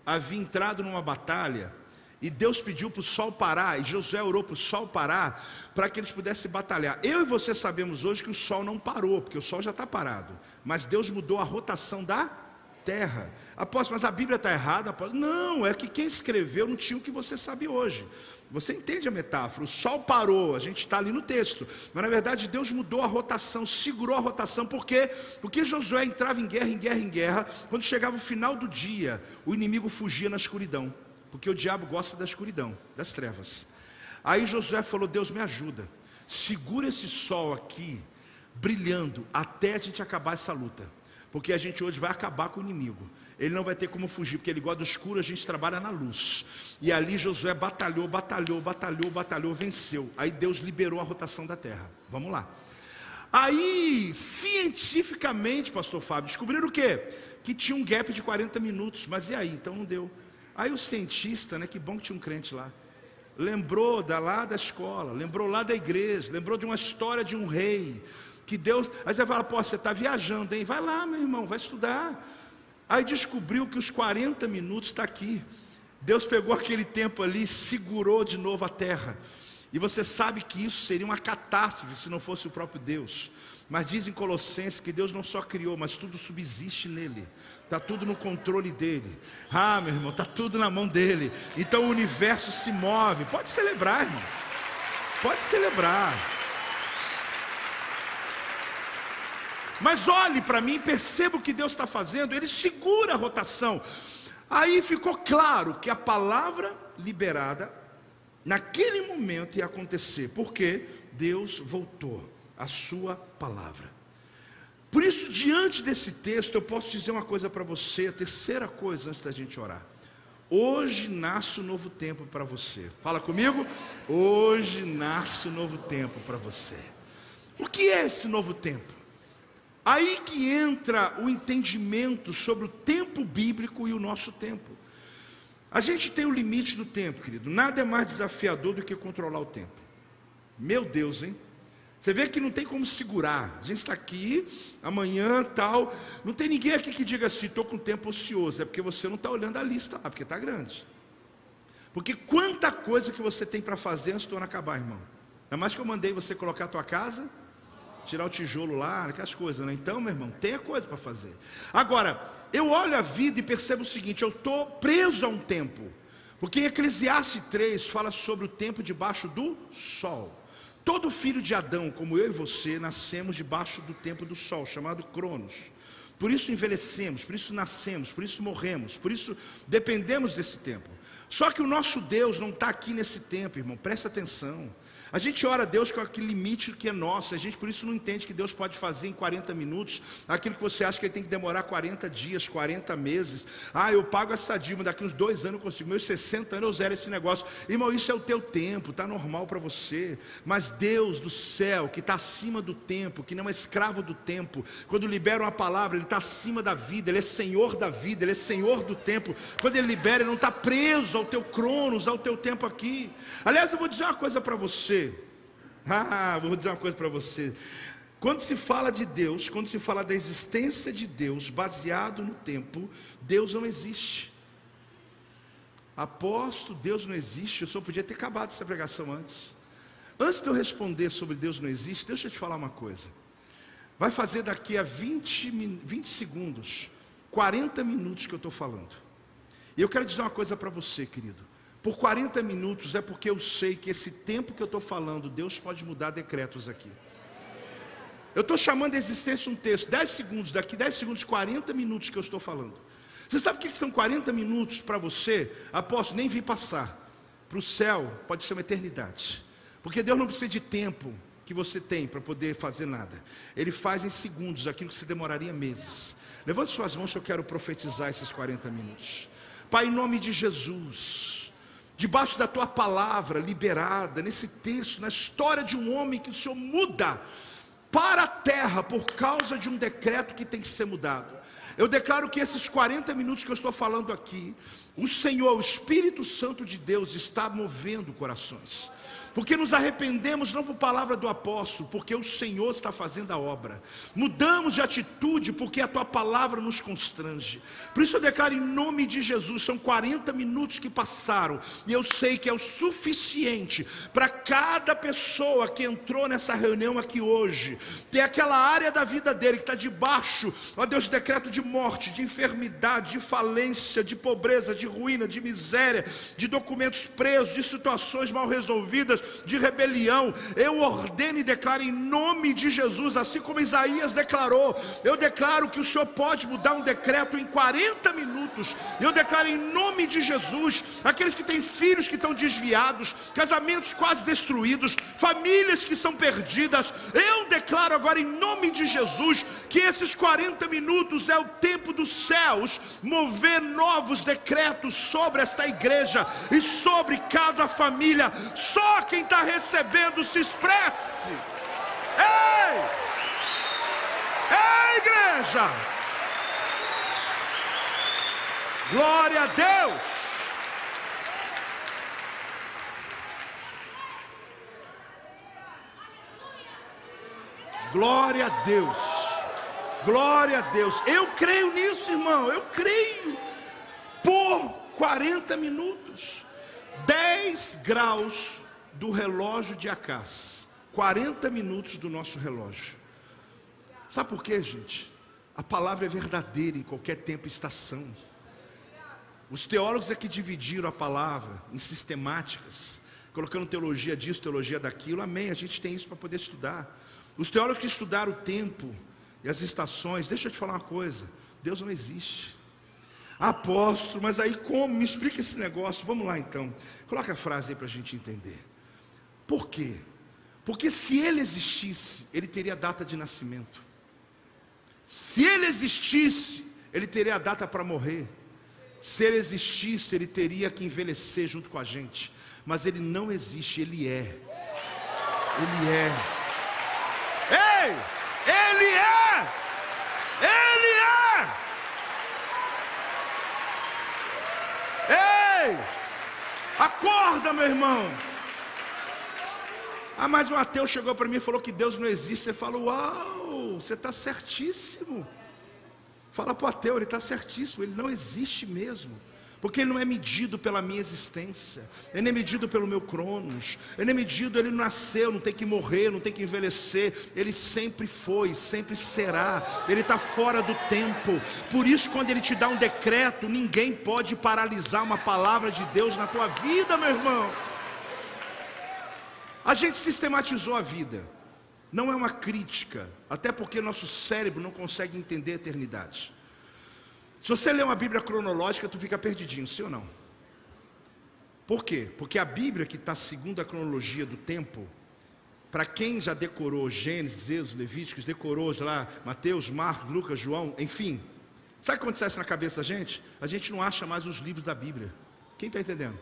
havia entrado numa batalha, e Deus pediu para o sol parar, e Josué orou para o sol parar, para que eles pudessem batalhar. Eu e você sabemos hoje que o sol não parou, porque o sol já está parado, mas Deus mudou a rotação da terra. Apóstolo, mas a Bíblia está errada? Apóstolo, não, é que quem escreveu não tinha o que você sabe hoje. Você entende a metáfora? O sol parou, a gente está ali no texto, mas na verdade Deus mudou a rotação, segurou a rotação. Por quê? Porque Josué entrava em guerra. Quando chegava o final do dia, o inimigo fugia na escuridão, porque o diabo gosta da escuridão, das trevas. Aí Josué falou: Deus, me ajuda, segura esse sol aqui brilhando até a gente acabar essa luta, porque a gente hoje vai acabar com o inimigo. Ele não vai ter como fugir, porque ele gosta do escuro, a gente trabalha na luz. E ali Josué batalhou, venceu. Aí Deus liberou a rotação da terra. Vamos lá. Aí, cientificamente, pastor Fábio, descobriram o quê? Que tinha um gap de 40 minutos. Mas e aí? Então não deu. Aí o cientista, né, que bom que tinha um crente lá, lembrou lá da escola, lembrou lá da igreja, lembrou de uma história de um rei, que Deus, aí você fala: pô, você está viajando, hein? Vai lá, meu irmão, vai estudar. Aí descobriu que os 40 minutos está aqui. Deus pegou aquele tempo ali, segurou de novo a terra. E você sabe que isso seria uma catástrofe se não fosse o próprio Deus. Mas diz em Colossenses que Deus não só criou, mas tudo subsiste nele. Está tudo no controle dele. Ah, meu irmão, está tudo na mão dele. Então o universo se move. Pode celebrar, irmão. Pode celebrar. Mas olhe para mim, perceba o que Deus está fazendo. Ele segura a rotação. Aí ficou claro que a palavra liberada naquele momento ia acontecer, porque Deus voltou a sua palavra. Por isso, diante desse texto, eu posso dizer uma coisa para você, a terceira coisa antes da gente orar. Hoje nasce um novo tempo para você. Fala comigo. Hoje nasce um novo tempo para você. O que é esse novo tempo? Aí que entra o entendimento sobre o tempo bíblico e o nosso tempo. A gente tem o limite do tempo, querido. Nada é mais desafiador do que controlar o tempo. Meu Deus, hein? Você vê que não tem como segurar. A gente está aqui, amanhã, tal. Não tem ninguém aqui que diga assim: estou com tempo ocioso. É porque você não está olhando a lista lá, porque está grande. Porque quanta coisa que você tem para fazer antes do ano acabar, irmão. Ainda mais que eu mandei você colocar a tua casa, tirar o tijolo lá, aquelas coisas, né? Então, meu irmão, tem a coisa para fazer. Agora, eu olho a vida e percebo o seguinte: eu estou preso a um tempo. Porque em Eclesiastes 3 fala sobre o tempo debaixo do sol. Todo filho de Adão, como eu e você, nascemos debaixo do tempo do sol, chamado Cronos. Por isso envelhecemos, por isso nascemos, por isso morremos, por isso dependemos desse tempo. Só que o nosso Deus não está aqui nesse tempo, irmão, presta atenção. A gente ora a Deus com aquele limite que é nosso. A gente por isso não entende que Deus pode fazer em 40 minutos aquilo que você acha que ele tem que demorar 40 dias, 40 meses. Ah, eu pago essa dívida, daqui uns 2 anos eu consigo. Meus 60 anos eu zero esse negócio. Irmão, isso é o teu tempo, está normal para você. Mas Deus do céu, que está acima do tempo, que não é escravo do tempo, quando libera uma palavra, Ele está acima da vida, Ele é Senhor da vida, Ele é Senhor do tempo. Quando Ele libera, Ele não está preso ao teu cronos, ao teu tempo aqui. Aliás, eu vou dizer uma coisa para você. Vou dizer uma coisa para você. Quando se fala de Deus, quando se fala da existência de Deus, baseado no tempo, Deus não existe. Apóstolo, Deus não existe. Eu só podia ter acabado essa pregação antes. Antes de eu responder sobre Deus não existe, deixa eu te falar uma coisa. Vai fazer daqui a 20 segundos, 40 minutos que eu estou falando. E eu quero dizer uma coisa para você, querido. Por 40 minutos é porque eu sei que esse tempo que eu estou falando, Deus pode mudar decretos aqui. Eu estou chamando a existência um texto, 10 segundos, daqui 10 segundos, 40 minutos que eu estou falando. Você sabe o que são 40 minutos para você? Apóstolo, nem vi passar. Para o céu pode ser uma eternidade. Porque Deus não precisa de tempo que você tem para poder fazer nada. Ele faz em segundos aquilo que você demoraria meses. Levante suas mãos que eu quero profetizar esses 40 minutos. Pai, em nome de Jesus, debaixo da tua palavra liberada, nesse texto, na história de um homem que o Senhor muda para a terra por causa de um decreto que tem que ser mudado. Eu declaro que esses 40 minutos que eu estou falando aqui, o Senhor, o Espírito Santo de Deus está movendo corações. Porque nos arrependemos não por palavra do apóstolo, porque o Senhor está fazendo a obra. Mudamos de atitude porque a tua palavra nos constrange. Por isso eu declaro em nome de Jesus, são 40 minutos que passaram, e eu sei que é o suficiente para cada pessoa que entrou nessa reunião aqui hoje, ter aquela área da vida dele que está debaixo, ó Deus, de decreto de morte, de enfermidade, de falência, de pobreza, de ruína, de miséria, de documentos presos, de situações mal resolvidas, de rebelião. Eu ordeno e declaro em nome de Jesus, assim como Isaías declarou, eu declaro que o Senhor pode mudar um decreto em 40 minutos. Eu declaro em nome de Jesus, aqueles que têm filhos que estão desviados, casamentos quase destruídos, famílias que estão perdidas, eu declaro agora em nome de Jesus, que esses 40 minutos é o tempo dos céus mover novos decretos sobre esta igreja e sobre cada família. Só quem está recebendo se expresse. Ei! Ei, igreja! Glória a Deus! Glória a Deus! Glória a Deus! Eu creio nisso, irmão, eu creio. Por 40 minutos, 10 graus do relógio de Acás, 40 minutos do nosso relógio. Sabe por quê, gente? A palavra é verdadeira em qualquer tempo e estação. Os teólogos é que dividiram a palavra em sistemáticas, colocando teologia disso, teologia daquilo. Amém, a gente tem isso para poder estudar. Os teólogos que estudaram o tempo e as estações, deixa eu te falar uma coisa, Deus não existe. Apóstolo, mas aí como? Me explica esse negócio. Vamos lá então, coloca a frase aí para a gente entender. Por quê? Porque se ele existisse, ele teria data de nascimento. Se ele existisse, ele teria a data para morrer. Se ele existisse, ele teria que envelhecer junto com a gente. Mas ele não existe, ele é. Ele é. Ei! Ele é! Ele é! Ei! Acorda, meu irmão! Ah, mas um ateu chegou para mim e falou que Deus não existe. Você fala, uau, você está certíssimo. Fala para o ateu, ele está certíssimo, ele não existe mesmo. Porque ele não é medido pela minha existência, ele não é medido pelo meu cronos, ele não é medido, ele não nasceu, não tem que morrer, não tem que envelhecer. Ele sempre foi, sempre será, ele está fora do tempo. Por isso quando ele te dá um decreto, ninguém pode paralisar uma palavra de Deus na tua vida, meu irmão. A gente sistematizou a vida, não é uma crítica, até porque nosso cérebro não consegue entender a eternidade. Se você ler uma Bíblia cronológica, tu fica perdidinho, sim ou não? Por quê? Porque a Bíblia que está segundo a cronologia do tempo, para quem já decorou Gênesis, Êxodo, Levíticos, decorou lá Mateus, Marcos, Lucas, João, enfim. Sabe o que acontece na cabeça da gente? A gente não acha mais os livros da Bíblia. Quem está entendendo?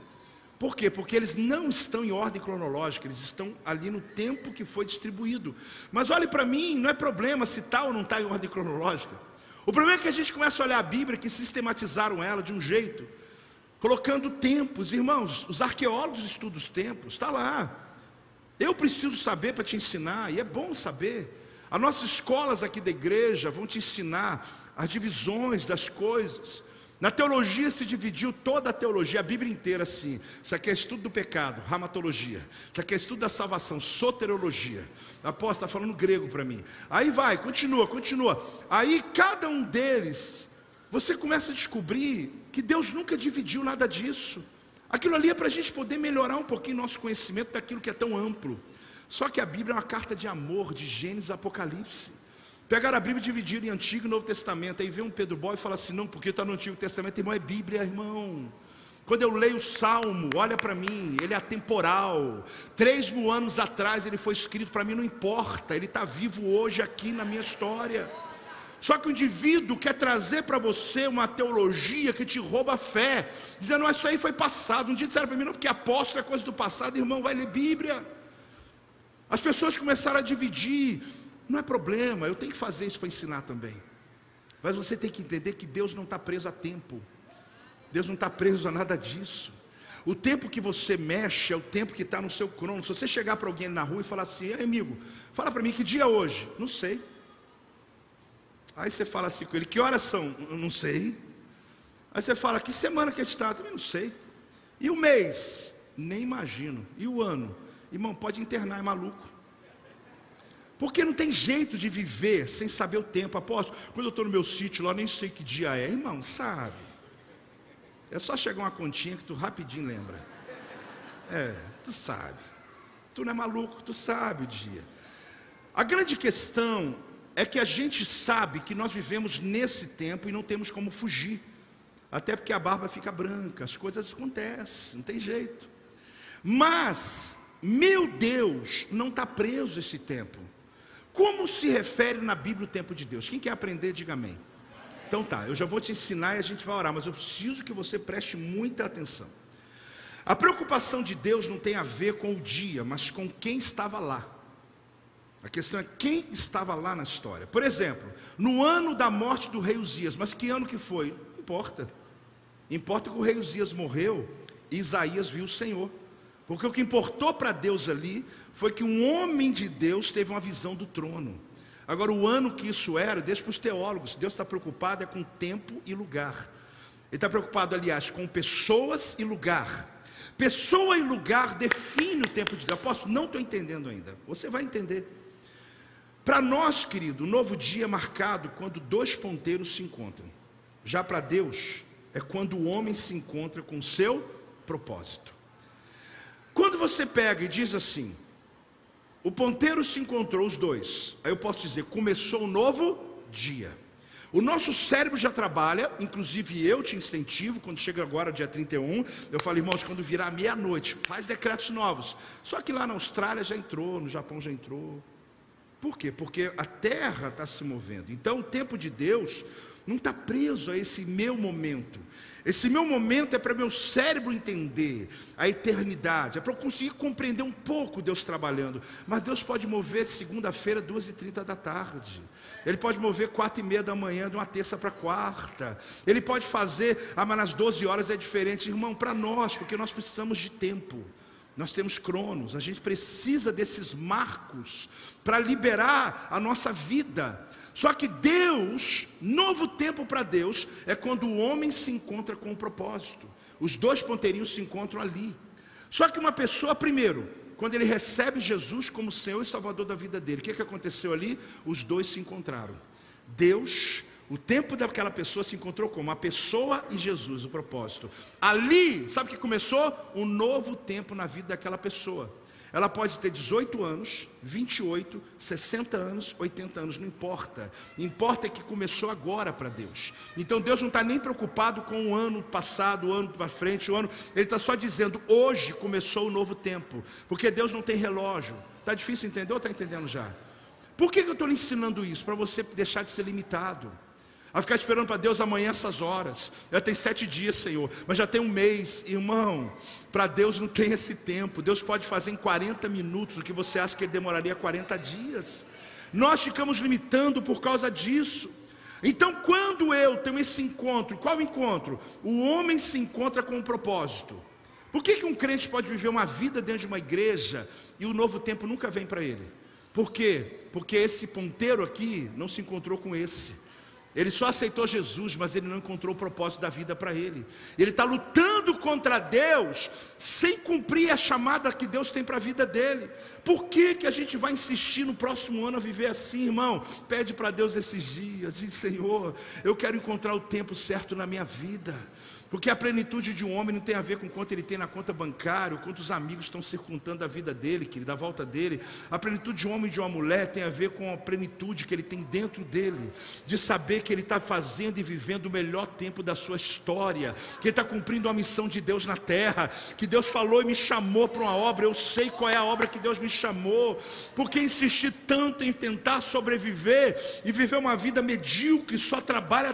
Por quê? Porque eles não estão em ordem cronológica, eles estão ali no tempo que foi distribuído. Mas olhe para mim, não é problema se está ou não está em ordem cronológica. O problema é que a gente começa a olhar a Bíblia, que sistematizaram ela de um jeito, colocando tempos. Irmãos, os arqueólogos estudam os tempos, está lá. Eu preciso saber para te ensinar, e é bom saber. As nossas escolas aqui da igreja vão te ensinar as divisões das coisas. Na teologia se dividiu toda a teologia, a Bíblia inteira assim. Isso aqui é estudo do pecado, ramatologia. Isso aqui é estudo da salvação, soteriologia. Apóstolo, está falando grego para mim. Aí vai, continua. Aí cada um deles, você começa a descobrir que Deus nunca dividiu nada disso. Aquilo ali é para a gente poder melhorar um pouquinho nosso conhecimento daquilo que é tão amplo. Só que a Bíblia é uma carta de amor, de Gênesis a Apocalipse. Pegaram a Bíblia e dividiram em Antigo e Novo Testamento. Aí vem um Pedro Boy e fala assim, não, porque está no Antigo Testamento, irmão, é Bíblia, irmão. Quando eu leio o Salmo, olha para mim, ele é atemporal. 3.000 anos atrás ele foi escrito, para mim não importa, ele está vivo hoje aqui na minha história. Só que o indivíduo quer trazer para você uma teologia que te rouba a fé, dizendo, não, isso aí foi passado. Um dia disseram para mim, não, porque apóstolo é coisa do passado, irmão, vai ler Bíblia. As pessoas começaram a dividir. Não é problema, eu tenho que fazer isso para ensinar também. Mas você tem que entender que Deus não está preso a tempo. Deus não está preso a nada disso. O tempo que você mexe é o tempo que está no seu crono. Se você chegar para alguém na rua e falar assim, ei, amigo, fala para mim que dia é hoje? Não sei. Aí você fala assim com ele, que horas são? Não sei. Aí você fala, que semana que está? Também não sei. E o mês? Nem imagino. E o ano? Irmão, pode internar, é maluco. Porque não tem jeito de viver sem saber o tempo. Apóstolo, quando eu estou no meu sítio lá, nem sei que dia é. Irmão, sabe? É só chegar uma continha que tu rapidinho lembra. Tu sabe. Tu não é maluco, tu sabe o dia. A grande questão é que a gente sabe que nós vivemos nesse tempo e não temos como fugir. Até porque a barba fica branca, as coisas acontecem, não tem jeito. Mas, meu Deus, não está preso esse tempo. Como se refere na Bíblia o tempo de Deus? Quem quer aprender, diga amém. Então tá, eu já vou te ensinar e a gente vai orar, mas eu preciso que você preste muita atenção. A preocupação de Deus não tem a ver com o dia, mas com quem estava lá. A questão é quem estava lá na história. Por exemplo, no ano da morte do rei Uzias, mas que ano que foi? Não importa. Importa que o rei Uzias morreu e Isaías viu o Senhor. Porque o que importou para Deus ali foi que um homem de Deus teve uma visão do trono. Agora, o ano que isso era, deixa para os teólogos. Deus está preocupado com tempo e lugar. Ele está preocupado, aliás, com pessoas e lugar. Pessoa e lugar define o tempo de Deus. Apóstolo, não estou entendendo ainda. Você vai entender. Para nós, querido, o novo dia é marcado quando dois ponteiros se encontram. Já para Deus, é quando o homem se encontra com o seu propósito. Quando você pega e diz assim, o ponteiro se encontrou, os dois, aí eu posso dizer, começou um novo dia. O nosso cérebro já trabalha, inclusive eu te incentivo, quando chega agora dia 31, eu falo, irmãos, quando virar meia-noite, faz decretos novos. Só que lá na Austrália já entrou, no Japão já entrou. Por quê? Porque a terra está se movendo. Então o tempo de Deus não está preso a esse meu momento. Esse meu momento é para meu cérebro entender a eternidade, é para eu conseguir compreender um pouco Deus trabalhando. Mas Deus pode mover segunda-feira, 2h30 da tarde. Ele pode mover 4h30 da manhã, de uma terça para quarta. Ele pode fazer, mas nas 12 horas é diferente. Irmão, para nós, porque nós precisamos de tempo. Nós temos cronos, a gente precisa desses marcos para liberar a nossa vida. Só que Deus, novo tempo para Deus, é quando o homem se encontra com um propósito. Os dois ponteirinhos se encontram ali. Só que uma pessoa, primeiro, quando ele recebe Jesus como Senhor e Salvador da vida dele, o que aconteceu ali? Os dois se encontraram. Deus, o tempo daquela pessoa se encontrou como? A pessoa e Jesus, o propósito. Ali, sabe o que começou? Um novo tempo na vida daquela pessoa. Ela pode ter 18 anos, 28, 60 anos, 80 anos, não importa. Importa é que começou agora para Deus. Então Deus não está nem preocupado com o ano passado, o ano para frente, o ano. Ele está só dizendo, hoje começou o novo tempo. Porque Deus não tem relógio. Está difícil entender ou está entendendo já? Por que eu estou lhe ensinando isso? Para você deixar de ser limitado. A ficar esperando para Deus amanhã essas horas. Já tem 7 dias, Senhor, mas já tem um mês. Irmão, para Deus não tem esse tempo. Deus pode fazer em 40 minutos o que você acha que Ele demoraria 40 dias. Nós ficamos limitando por causa disso. Então quando eu tenho esse encontro, qual encontro? O homem se encontra com um propósito. Por que um crente pode viver uma vida dentro de uma igreja e o novo tempo nunca vem para ele? Por quê? Porque esse ponteiro aqui não se encontrou com esse. Ele só aceitou Jesus, mas ele não encontrou o propósito da vida para ele. Ele está lutando contra Deus, sem cumprir a chamada que Deus tem para a vida dele. Por que que a gente vai insistir no próximo ano a viver assim, irmão? Pede para Deus esses dias, diz: Senhor, eu quero encontrar o tempo certo na minha vida. Porque a plenitude de um homem não tem a ver com quanto ele tem na conta bancária, ou quantos amigos estão circundando a vida dele, querido, a volta dele. A plenitude de um homem e de uma mulher tem a ver com a plenitude que ele tem dentro dele, de saber que ele está fazendo e vivendo o melhor tempo da sua história, que ele está cumprindo a missão de Deus na terra, que Deus falou e me chamou para uma obra. Eu sei qual é a obra que Deus me chamou. Por que insistir tanto em tentar sobreviver e viver uma vida medíocre, só trabalha,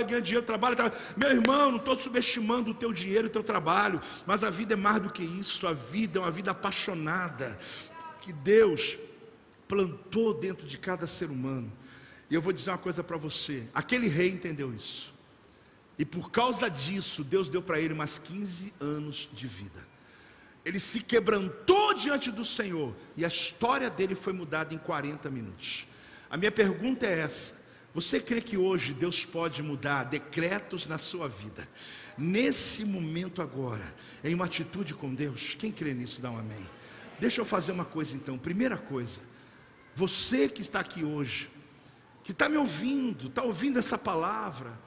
ganha dinheiro, trabalha. Meu irmão, não estou subestimando o teu dinheiro e o teu trabalho, mas a vida é mais do que isso. A vida é uma vida apaixonada, que Deus plantou dentro de cada ser humano. E eu vou dizer uma coisa para você: aquele rei entendeu isso, e por causa disso Deus deu para ele mais 15 anos de vida. Ele se quebrantou diante do Senhor, e a história dele foi mudada em 40 minutos. A minha pergunta é essa: você crê que hoje Deus pode mudar decretos na sua vida, nesse momento agora, em uma atitude com Deus? Quem crê nisso, dá um amém. Deixa eu fazer uma coisa então. Primeira coisa, você que está aqui hoje, que está me ouvindo, está ouvindo essa palavra,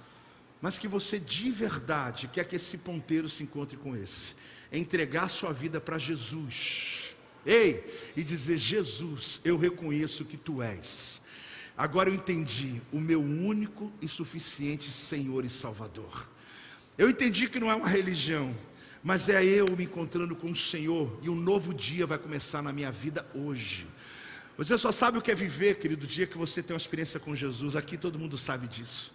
mas que você de verdade quer que esse ponteiro se encontre com esse, entregar sua vida para Jesus, e dizer: Jesus, eu reconheço que Tu és. Agora eu entendi o meu único e suficiente Senhor e Salvador. Eu entendi que não é uma religião, mas é eu me encontrando com o Senhor, e um novo dia vai começar na minha vida hoje. Você só sabe o que é viver, querido, o dia que você tem uma experiência com Jesus. Aqui todo mundo sabe disso.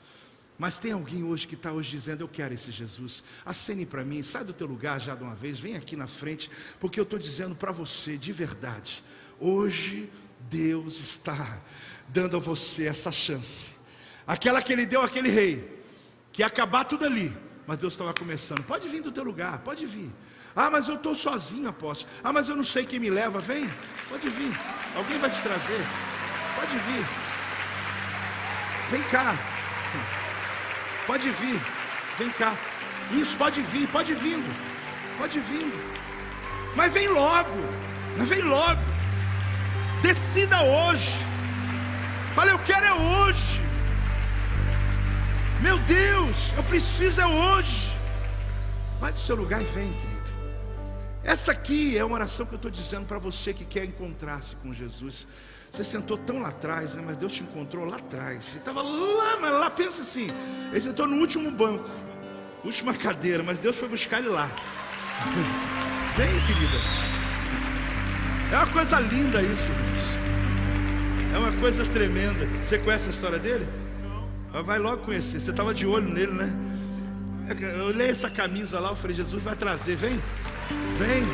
Mas tem alguém hoje que está hoje dizendo: eu quero esse Jesus. Acene para mim, sai do teu lugar já de uma vez, vem aqui na frente, porque eu estou dizendo para você de verdade, hoje Deus está dando a você essa chance, aquela que Ele deu àquele rei, que ia acabar tudo ali, mas Deus estava começando. Pode vir do teu lugar, pode vir. Ah, mas eu estou sozinho, apóstolo. Ah, mas eu não sei quem me leva. Vem, pode vir, alguém vai te trazer. Pode vir, vem cá, pode vir, vem cá. Isso, pode vir, pode vindo, pode vindo. Mas vem logo, mas vem logo. Decida hoje. Olha, eu quero é hoje. Meu Deus, eu preciso é hoje. Vai do seu lugar e vem, querido. Essa aqui é uma oração que eu estou dizendo para você que quer encontrar-se com Jesus. Você sentou tão lá atrás, né? Mas Deus te encontrou lá atrás. Você estava lá, mas lá, pensa assim, ele sentou no último banco, última cadeira, mas Deus foi buscar ele lá. Vem, querida. É uma coisa linda isso, irmãos. É uma coisa tremenda. Você conhece a história dele? Não. Vai logo conhecer. Você estava de olho nele, né? Eu olhei essa camisa lá, eu falei: Jesus vai trazer. Vem, vem.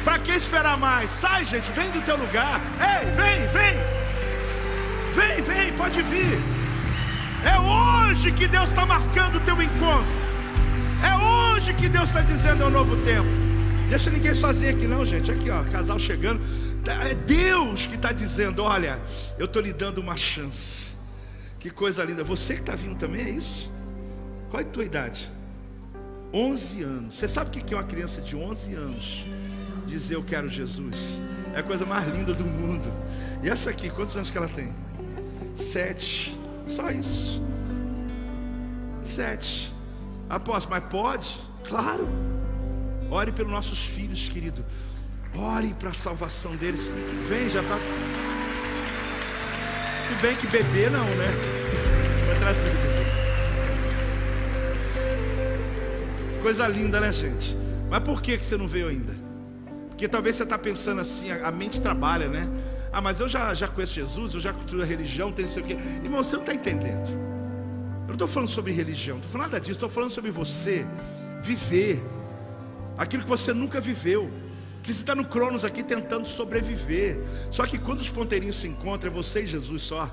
Para que esperar mais? Sai, gente, vem do teu lugar. Ei, vem, vem. Vem, vem, pode vir. É hoje que Deus está marcando o teu encontro. É hoje que Deus está dizendo: é um novo tempo. Deixa ninguém sozinho aqui não, gente. Aqui, ó, casal chegando. É Deus que está dizendo: olha, eu estou lhe dando uma chance. Que coisa linda. Você que está vindo também, é isso? Qual é a tua idade? 11 anos. Você sabe o que é uma criança de 11 anos dizer: eu quero Jesus? É a coisa mais linda do mundo. E essa aqui, quantos anos que ela tem? 7. Só isso. 7. Apóstolo, mas pode? Claro. Ore pelos nossos filhos, querido. Ore para a salvação deles. Vem, já está. Tudo bem que bebê não, né? Vai trazer o bebê. Coisa linda, né, gente? Mas por que você não veio ainda? Porque talvez você está pensando assim, a mente trabalha, né? Ah, mas eu já conheço Jesus, eu já culturo a religião, tem não sei o quê. Irmão, você não está entendendo. Eu não estou falando sobre religião, não estou falando nada disso. Estou falando sobre você viver aquilo que você nunca viveu. Que você está no Cronos aqui tentando sobreviver. Só que quando os ponteirinhos se encontram, é você e Jesus só.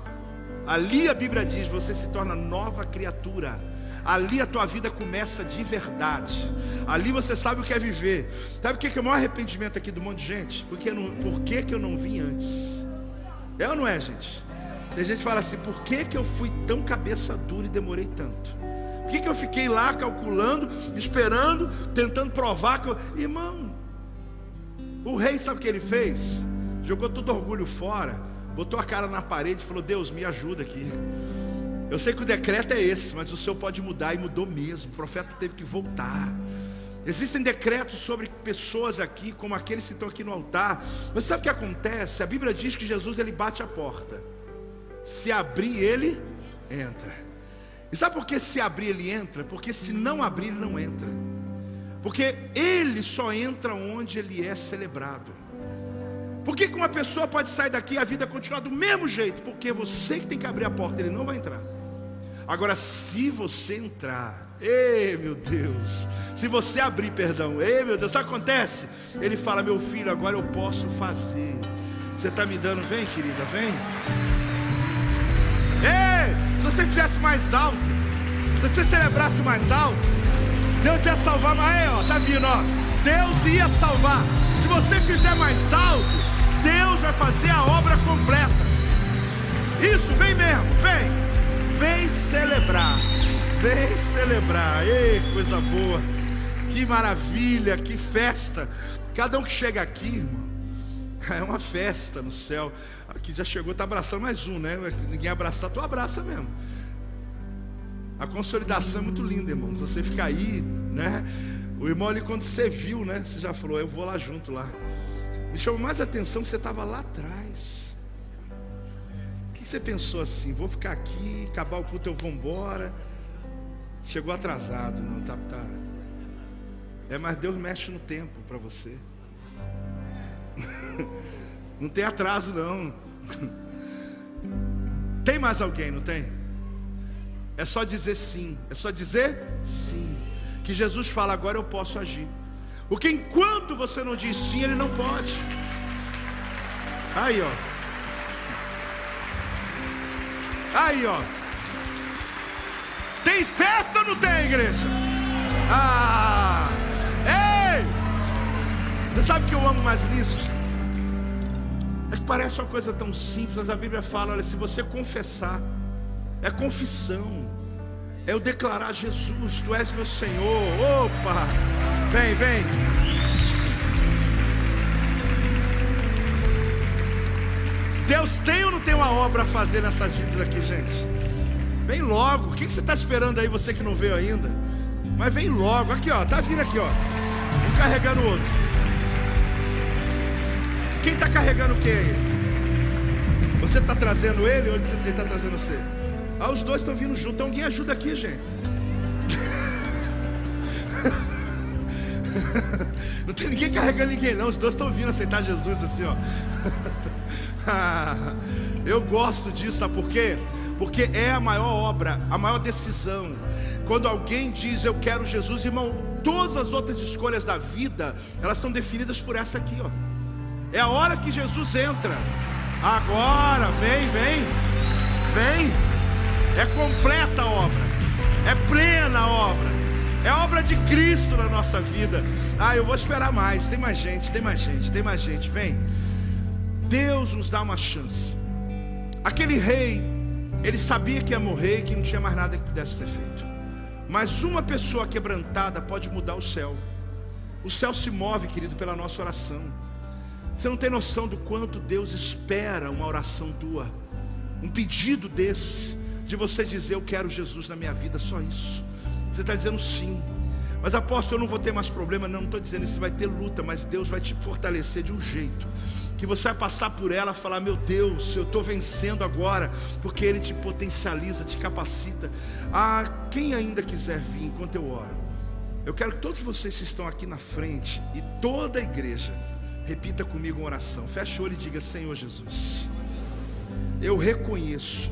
Ali a Bíblia diz: você se torna nova criatura. ali a tua vida começa de verdade. Ali você sabe o que é viver. Sabe o que é o maior arrependimento aqui do monte de gente? Por que eu não vim antes? É ou não é, gente? Tem gente que fala assim: por que eu fui tão cabeça dura e demorei tanto? Por que eu fiquei lá calculando, esperando, tentando provar que eu... Irmão, o rei sabe o que ele fez? Jogou todo orgulho fora, botou a cara na parede e falou: Deus, me ajuda aqui. Eu sei que o decreto é esse, mas o Senhor pode mudar, e mudou mesmo. O profeta teve que voltar. Existem decretos sobre pessoas aqui, como aqueles que estão aqui no altar. Mas sabe o que acontece? A Bíblia diz que Jesus, ele bate a porta. Se abrir, ele entra. E sabe por que se abrir ele entra? Porque se não abrir ele não entra. Porque ele só entra onde ele é celebrado. Por que uma pessoa pode sair daqui e a vida continuar do mesmo jeito? Porque você que tem que abrir a porta, ele não vai entrar. Agora, se você entrar, ei meu Deus, se você abrir, perdão, ei meu Deus, sabe o que acontece? Ele fala: meu filho, agora eu posso fazer. Você está me dando, vem querida, vem. Ei, se você fizesse mais alto, se você celebrasse mais alto, Deus ia salvar. Mas ó, tá vindo, ó, Deus ia salvar. Se você fizer mais alto, Deus vai fazer a obra completa. Isso, vem mesmo, vem celebrar, vem celebrar. Ei, coisa boa, que maravilha, que festa. Cada um que chega aqui, irmão, é uma festa no céu. Aqui já chegou, está abraçando mais um, né? Ninguém abraçar, tu abraça mesmo. A consolidação é muito linda, irmão. Se você ficar aí, né? O irmão ali, quando você viu, né? Você já falou: eu vou lá junto lá. Me chamou mais a atenção que você estava lá atrás. O que você pensou assim? Vou ficar aqui, acabar o culto, eu vou embora. Chegou atrasado, não tá. É, mas Deus mexe no tempo para você. Não tem atraso não. Tem mais alguém, não tem? É só dizer sim. É só dizer sim. Que Jesus fala: agora eu posso agir. Porque enquanto você não diz sim, ele não pode. Aí ó. Aí ó. Tem festa ou não tem, igreja? Ah! Ei! Você sabe o que eu amo mais nisso? É que parece uma coisa tão simples, mas a Bíblia fala: olha, se você confessar, é confissão, é eu declarar: Jesus, tu és meu Senhor. Opa, vem. Deus tem ou não tem uma obra a fazer nessas vidas aqui, gente? Vem logo. O que você está esperando aí, você que não veio ainda? Mas vem logo. Aqui ó, tá vindo aqui ó, um carregando o outro. Quem está carregando o que aí? Você está trazendo ele ou ele está trazendo você? Ah, os dois estão vindo juntos. Então alguém ajuda aqui, gente. Não tem ninguém carregando ninguém não. Os dois estão vindo aceitar Jesus assim ó. Eu gosto disso, sabe por quê? Porque é a maior obra, a maior decisão. Quando alguém diz eu quero Jesus, irmão, todas as outras escolhas da vida, elas são definidas por essa aqui ó. É a hora que Jesus entra. Agora, vem. É completa a obra. É plena a obra. É a obra de Cristo na nossa vida. Ah, eu vou esperar mais. Tem mais gente. Vem. Deus nos dá uma chance. Aquele rei, ele sabia que ia morrer e que não tinha mais nada que pudesse ser feito. Mas uma pessoa quebrantada pode mudar o céu. O céu se move, querido, pela nossa oração. Você não tem noção do quanto Deus espera uma oração tua. Um pedido desse, de você dizer eu quero Jesus na minha vida, só isso. Você está dizendo sim. Mas apóstolo, eu não vou ter mais problema. Não estou dizendo isso, você vai ter luta, mas Deus vai te fortalecer de um jeito que você vai passar por ela e falar: meu Deus, eu estou vencendo agora, porque Ele te potencializa, te capacita. Ah, quem ainda quiser vir enquanto eu oro, eu quero que todos vocês que estão aqui na frente e toda a igreja repita comigo uma oração. Feche o olho e diga: Senhor Jesus, eu reconheço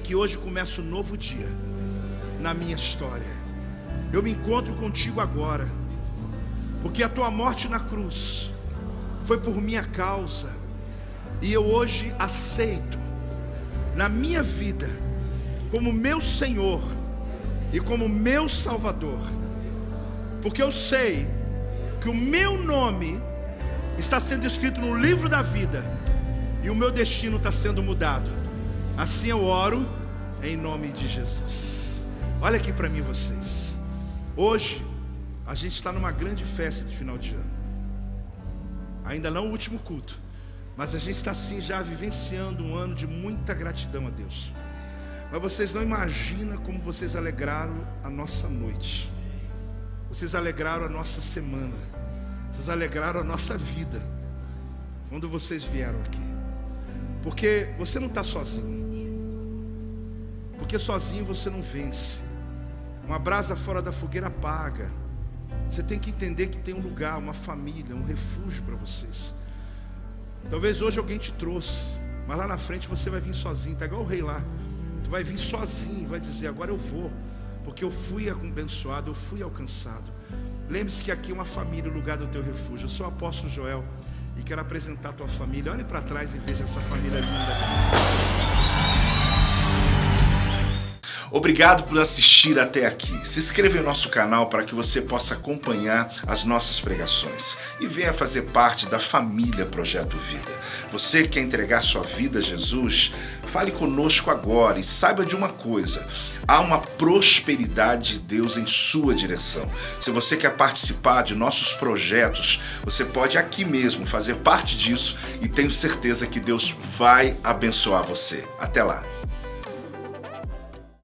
que hoje começa um novo dia na minha história. Eu me encontro contigo agora, porque a tua morte na cruz foi por minha causa, e eu hoje aceito na minha vida como meu Senhor e como meu Salvador, porque eu sei que o meu nome está sendo escrito no livro da vida e o meu destino está sendo mudado. Assim eu oro em nome de Jesus. Olha aqui para mim, vocês. Hoje a gente está numa grande festa de final de ano. Ainda não o último culto, mas a gente está assim já vivenciando um ano de muita gratidão a Deus. Mas vocês não imaginam como vocês alegraram a nossa noite. Vocês alegraram a nossa semana. Vocês alegraram a nossa vida quando vocês vieram aqui. Porque você não está sozinho. Porque sozinho você não vence. Uma brasa fora da fogueira apaga. Você tem que entender que tem um lugar, uma família, um refúgio para vocês. Talvez hoje alguém te trouxe, mas lá na frente você vai vir sozinho. Está igual o rei lá. Tu vai vir sozinho, vai dizer: agora eu vou, porque eu fui abençoado, eu fui alcançado. Lembre-se que aqui é uma família, o lugar do teu refúgio. Eu sou o apóstolo Joel e quero apresentar a tua família. Olhe para trás e veja essa família linda. Obrigado por assistir até aqui. Se inscreva em nosso canal para que você possa acompanhar as nossas pregações e venha fazer parte da família Projeto Vida. Você quer entregar sua vida a Jesus? Fale conosco agora e saiba de uma coisa: há uma prosperidade de Deus em sua direção. Se você quer participar de nossos projetos, você pode aqui mesmo fazer parte disso e tenho certeza que Deus vai abençoar você. Até lá!